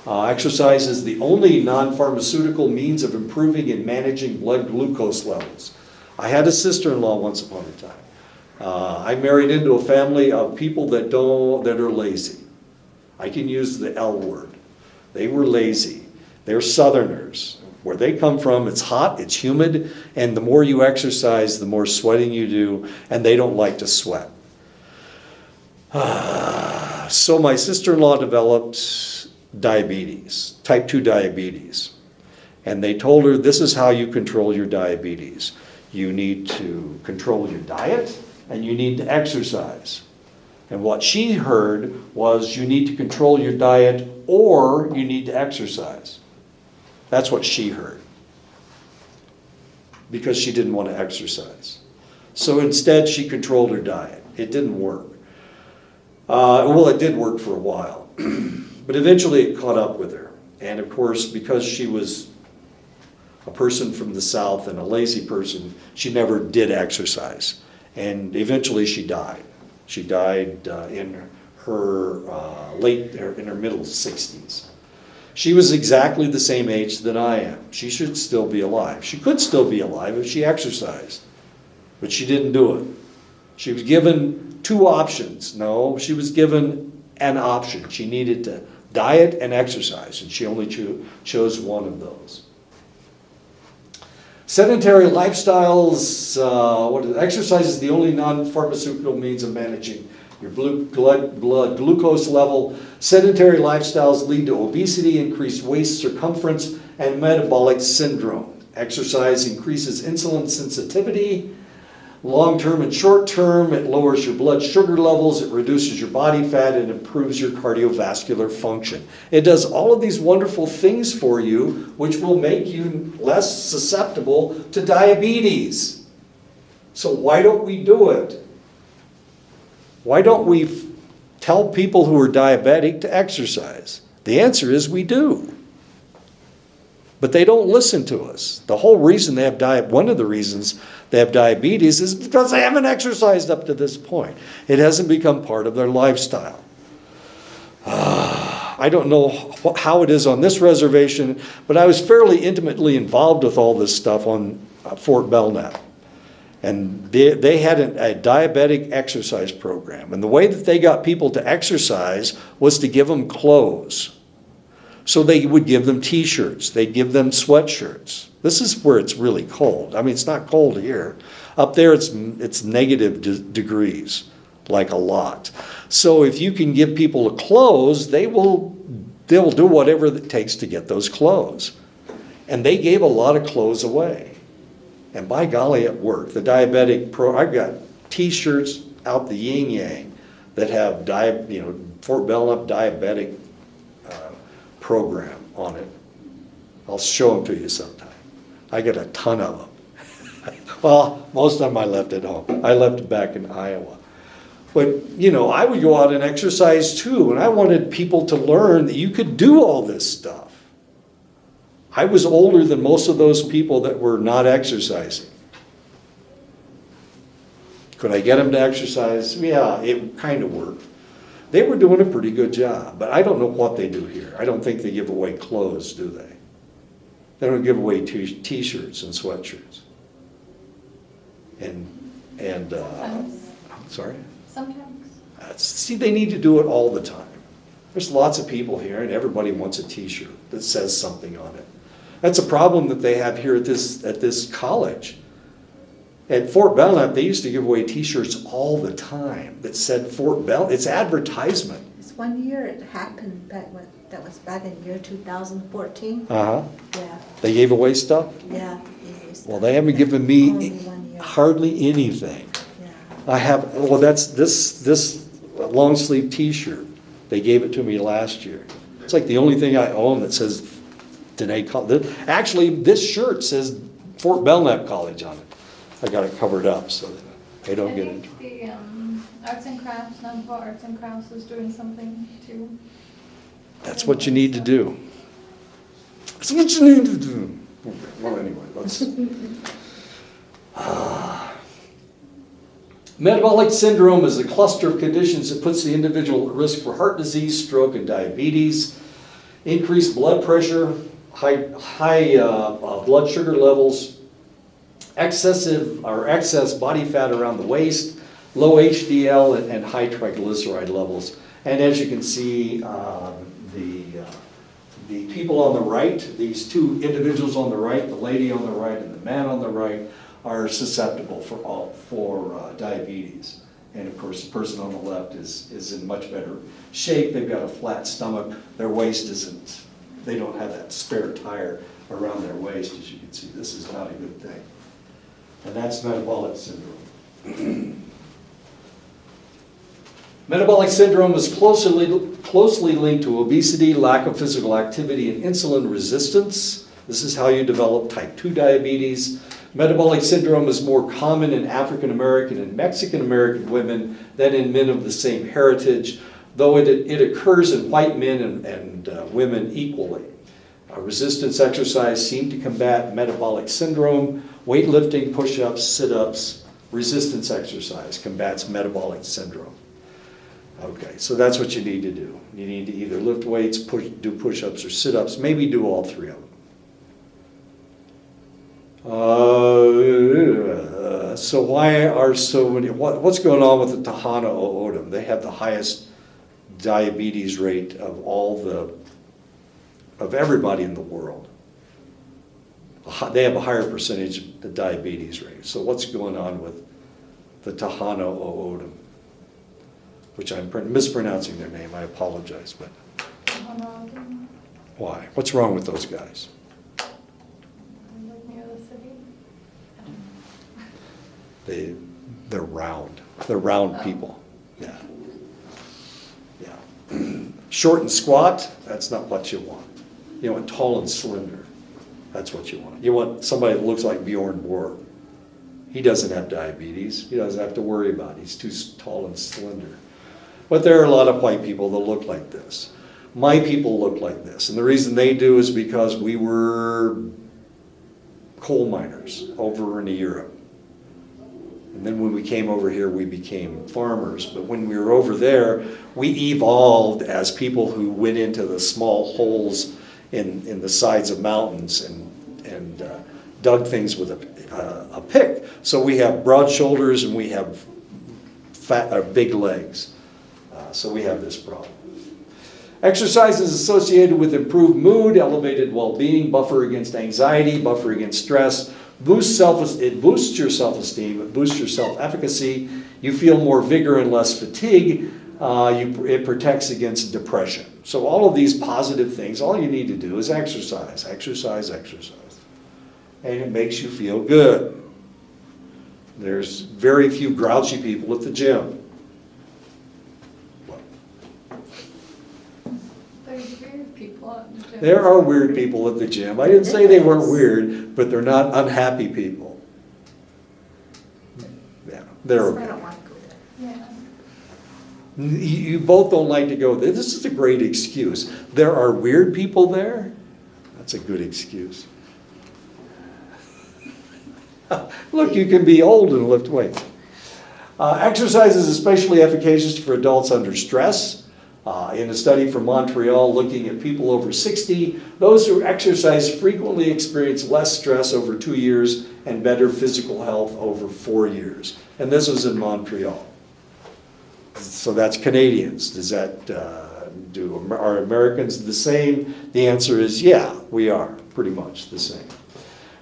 Exercise is the only non-pharmaceutical means of improving and managing blood glucose levels. I had a sister-in-law once upon a time. I married into a family of people that are lazy. I can use the L word. They were lazy. They're Southerners. Where they come from, it's hot, it's humid, and the more you exercise, the more sweating you do, and they don't like to sweat. So my sister-in-law developed diabetes, type 2 diabetes. And they told her, this is how you control your diabetes. You need to control your diet, and you need to exercise. And what she heard was, you need to control your diet, or you need to exercise. That's what she heard. Because she didn't want to exercise. So instead, she controlled her diet. It didn't work. Well, it did work for a while. But eventually it caught up with her. And of course, because she was a person from the South and a lazy person, she never did exercise. And eventually she died. She died in her middle 60s. She was exactly the same age that I am. She should still be alive. She could still be alive if she exercised, but she didn't do it. She was given two options. No, she was given an option. She needed to diet and exercise, and she only chose one of those. Sedentary lifestyles, exercise is the only non-pharmaceutical means of managing your blood glucose level. Sedentary lifestyles lead to obesity, increased waist circumference, and metabolic syndrome. Exercise increases insulin sensitivity. Long-term and short-term, it lowers your blood sugar levels, it reduces your body fat, and improves your cardiovascular function. It does all of these wonderful things for you, which will make you less susceptible to diabetes. So why don't we do it? Why don't we tell people who are diabetic to exercise? The answer is we do. But they don't listen to us. The whole reason they have one of the reasons they have diabetes is because they haven't exercised up to this point. It hasn't become part of their lifestyle. I don't know how it is on this reservation, but I was fairly intimately involved with all this stuff on Fort Belknap. And they had a diabetic exercise program. And the way that they got people to exercise was to give them clothes. So they would give them t-shirts. They'd give them sweatshirts. This is where it's really cold. I mean, it's not cold here. Up there, it's negative degrees, like a lot. So if you can give people clothes, they'll do whatever it takes to get those clothes. And they gave a lot of clothes away. And by golly, it worked. The diabetic I've got t-shirts out the yin yang that have Fort Belknap diabetic program on it. I'll show them to you sometime. I get a ton of them. Well, most of them I left at home. I left back in Iowa. But, I would go out and exercise too, and I wanted people to learn that you could do all this stuff. I was older than most of those people that were not exercising. Could I get them to exercise? Yeah, it kind of worked. They were doing a pretty good job, but I don't know what they do here. I don't think they give away clothes, do they? They don't give away t-shirts and sweatshirts. Sometimes. Sorry? Sometimes. See, they need to do it all the time. There's lots of people here, and everybody wants a t-shirt that says something on it. That's a problem that they have here at this college. At Fort Belknap, they used to give away T-shirts all the time that said Fort Belknap. It's advertisement. It's 1 year it happened that was back in year 2014. Uh-huh. Yeah, They gave away stuff? yeah. it was Well, they haven't given me only 1 year. hardly anything. Yeah. I have, well, that's this long sleeve T-shirt. They gave it to me last year. It's like the only thing I own that says Dene College. Actually, this shirt says Fort Belknap College on it. I got it covered up so that I don't get it. I think the Arts and Crafts, Navajo Arts and Crafts is doing something too. That's what you need to do. That's what you need to do. Okay, well, anyway, let's. Metabolic syndrome is a cluster of conditions that puts the individual at risk for heart disease, stroke, and diabetes. Increased blood pressure, high blood sugar levels, excess body fat around the waist, low HDL, and high triglyceride levels. And as you can see, the people on the right, these two individuals on the right, the lady on the right and the man on the right, are susceptible for diabetes. And of course, the person on the left is in much better shape. They've got a flat stomach. Their waist isn't, they don't have that spare tire around their waist, as you can see. This is not a good thing. And that's metabolic syndrome. Metabolic syndrome is closely linked to obesity, lack of physical activity, and insulin resistance. This is how you develop type 2 diabetes. Metabolic syndrome is more common in African American and Mexican American women than in men of the same heritage, though it occurs in white men and women equally. Resistance exercise seem to combat metabolic syndrome. Weightlifting, push-ups, sit-ups, resistance exercise combats metabolic syndrome. Okay, so that's what you need to do. You need to either lift weights, do push-ups or sit-ups, maybe do all three of them. So why are so many, what's going on with the Tohono O'odham? They have the highest diabetes rate of everybody in the world. They have a higher percentage of the diabetes rate. So what's going on with the Tohono O'odham? Which I'm mispronouncing their name, I apologize, but why? What's wrong with those guys? Near the city. They're round. They're round people. Yeah. Yeah. Short and squat, that's not what you want. You want tall and slender. That's what you want. You want somebody that looks like Bjorn Borg. He doesn't have diabetes. He doesn't have to worry about it. He's too tall and slender. But there are a lot of white people that look like this. My people look like this. And the reason they do is because we were coal miners over in Europe. And then when we came over here, we became farmers. But when we were over there, we evolved as people who went into the small holes in the sides of mountains and dug things with a pick. So we have broad shoulders and we have big legs. So we have this problem. Exercise is associated with improved mood, elevated well-being, buffer against anxiety, buffer against stress, it boosts your self-esteem, it boosts your self-efficacy, you feel more vigor and less fatigue, it protects against depression. So all of these positive things, all you need to do is exercise, exercise, exercise. And it makes you feel good. There's very few grouchy people at the gym. There's weird people at the gym. There are weird people at the gym. I didn't say they weren't weird, but they're not unhappy people. Yeah, they're I okay. don't want to go there. Yeah. You both don't like to go there. This is a great excuse. There are weird people there? That's a good excuse. Look, you can be old and lift weights. Exercise is especially efficacious for adults under stress. In a study from Montreal looking at people over 60, those who exercise frequently experience less stress over 2 years and better physical health over 4 years. And this was in Montreal. So that's Canadians. Does that, are Americans the same? The answer is yeah, we are. pretty much the same.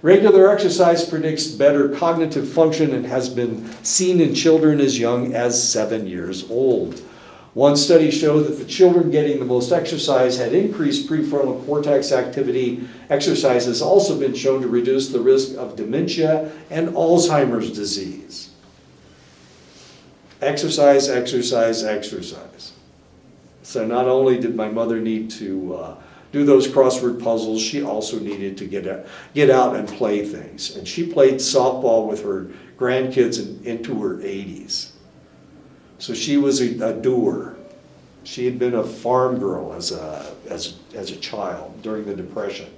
Regular exercise predicts better cognitive function and has been seen in children as young as 7 years old. One study showed that the children getting the most exercise had increased prefrontal cortex activity. Exercise has also been shown to reduce the risk of dementia and Alzheimer's disease. Exercise, exercise, exercise. So not only did my mother need to do those crossword puzzles, she also needed to get out and play things. And she played softball with her grandkids into her 80s. So she was a doer. She had been a farm girl as a child during the Depression.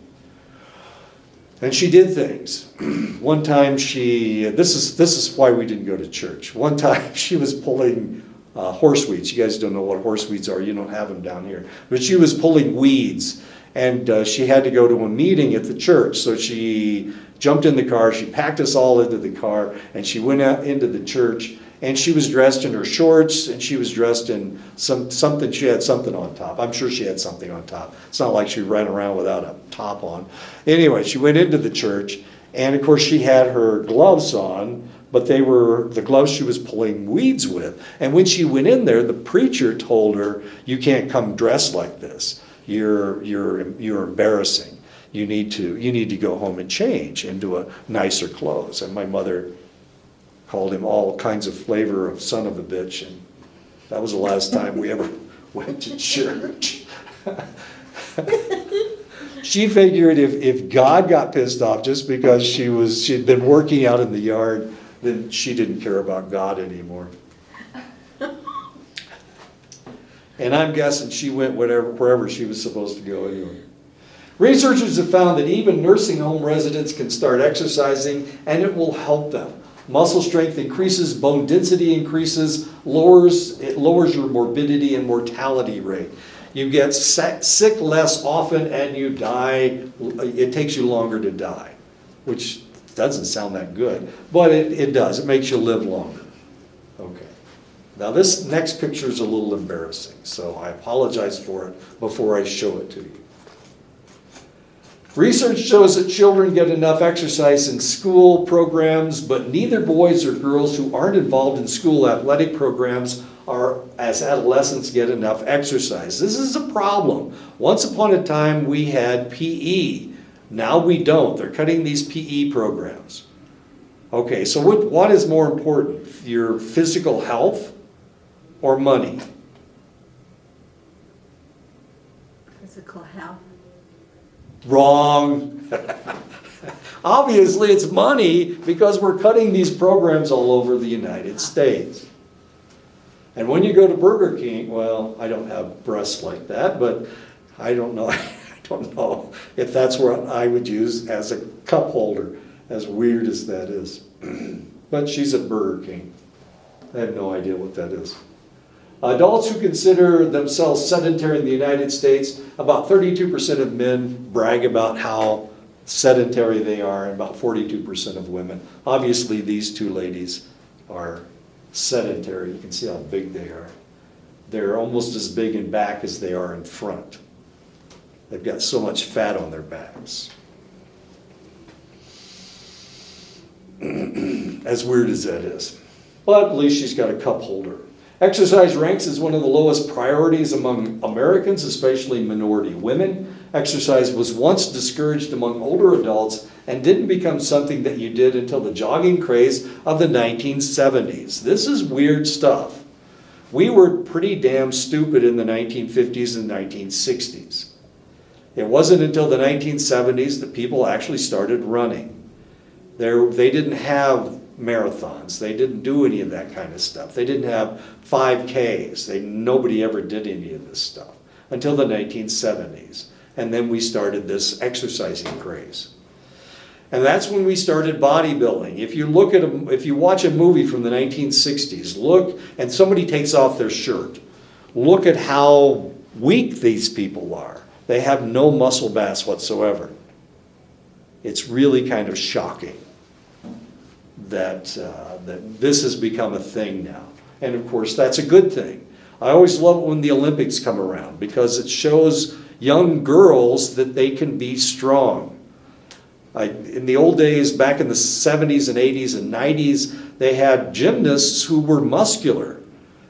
And she did things. One time this is why we didn't go to church. One time she was pulling horse weeds. You guys don't know what horse weeds are. You don't have them down here. But she was pulling weeds. And she had to go to a meeting at the church. So she jumped in the car. She packed us all into the car. And she went out into the church. And she was dressed in her shorts, and she was dressed in something, she had something on top. I'm sure she had something on top. It's not like she ran around without a top on. Anyway, she went into the church, and of course she had her gloves on, but they were the gloves she was pulling weeds with. And when she went in there, the preacher told her, "You can't come dressed like this. You're embarrassing. You need to go home and change into a nicer clothes." And my mother called him all kinds of flavor of son of a bitch, and that was the last time we ever went to church. She figured if God got pissed off just because she'd been working out in the yard, then she didn't care about God anymore. And I'm guessing she went wherever she was supposed to go anyway. Researchers have found that even nursing home residents can start exercising, and it will help them. Muscle strength increases, bone density increases, it lowers your morbidity and mortality rate. You get sick less often and you die, it takes you longer to die, which doesn't sound that good, but it does. It makes you live longer. Okay. Now this next picture is a little embarrassing, so I apologize for it before I show it to you. Research shows that children get enough exercise in school programs, but neither boys or girls who aren't involved in school athletic programs as adolescents get enough exercise. This is a problem. Once upon a time we had PE. Now we don't. They're cutting these PE programs. Okay, so what is more important? Your physical health or money? Physical health. Wrong. Obviously it's money because we're cutting these programs all over the United States. And when you go to Burger King, well, I don't have breasts like that, but I don't know. I don't know if that's what I would use as a cup holder, as weird as that is. But she's at Burger King. I have no idea what that is. Adults who consider themselves sedentary in the United States, about 32% of men brag about how sedentary they are, and about 42% of women. Obviously, these two ladies are sedentary. You can see how big they are. They're almost as big in back as they are in front. They've got so much fat on their backs. As weird as that is. But at least she's got a cup holder. Exercise ranks as one of the lowest priorities among Americans, especially minority women. Exercise was once discouraged among older adults and didn't become something that you did until the jogging craze of the 1970s. This is weird stuff. We were pretty damn stupid in the 1950s and 1960s. It wasn't until the 1970s that people actually started running. They didn't have marathons. They didn't do any of that kind of stuff. They didn't have 5Ks. Nobody ever did any of this stuff until the 1970s. And then we started this exercising craze. And that's when we started bodybuilding. If you watch a movie from the 1960s, look, and somebody takes off their shirt, look at how weak these people are. They have no muscle mass whatsoever. It's really kind of shocking that this has become a thing now. And of course, that's a good thing. I always love it when the Olympics come around because it shows young girls that they can be strong. In the old days, back in the 70s and 80s and 90s, they had gymnasts who were muscular.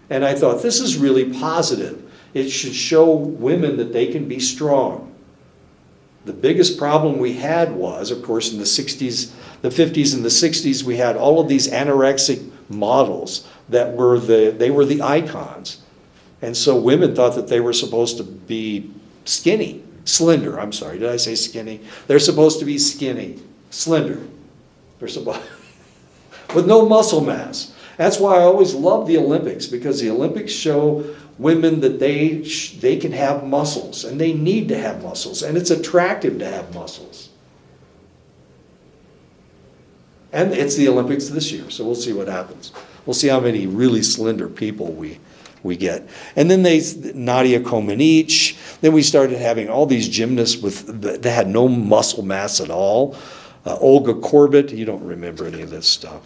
And I thought, this is really positive. It should show women that they can be strong. The biggest problem we had was, of course, in the 60s, the 50s and the 60s, we had all of these anorexic models that were they were the icons. And so women thought that they were supposed to be slender, I'm sorry, did I say skinny? They're supposed to be skinny, slender. They're supposed, with no muscle mass. That's why I always love the Olympics, because the Olympics show women that they can have muscles, and they need to have muscles, and it's attractive to have muscles. And it's the Olympics this year, so we'll see what happens. We'll see how many really slender people we get. And then Nadia Comaneci, then we started having all these gymnasts that had no muscle mass at all. Olga Korbut, you don't remember any of this stuff.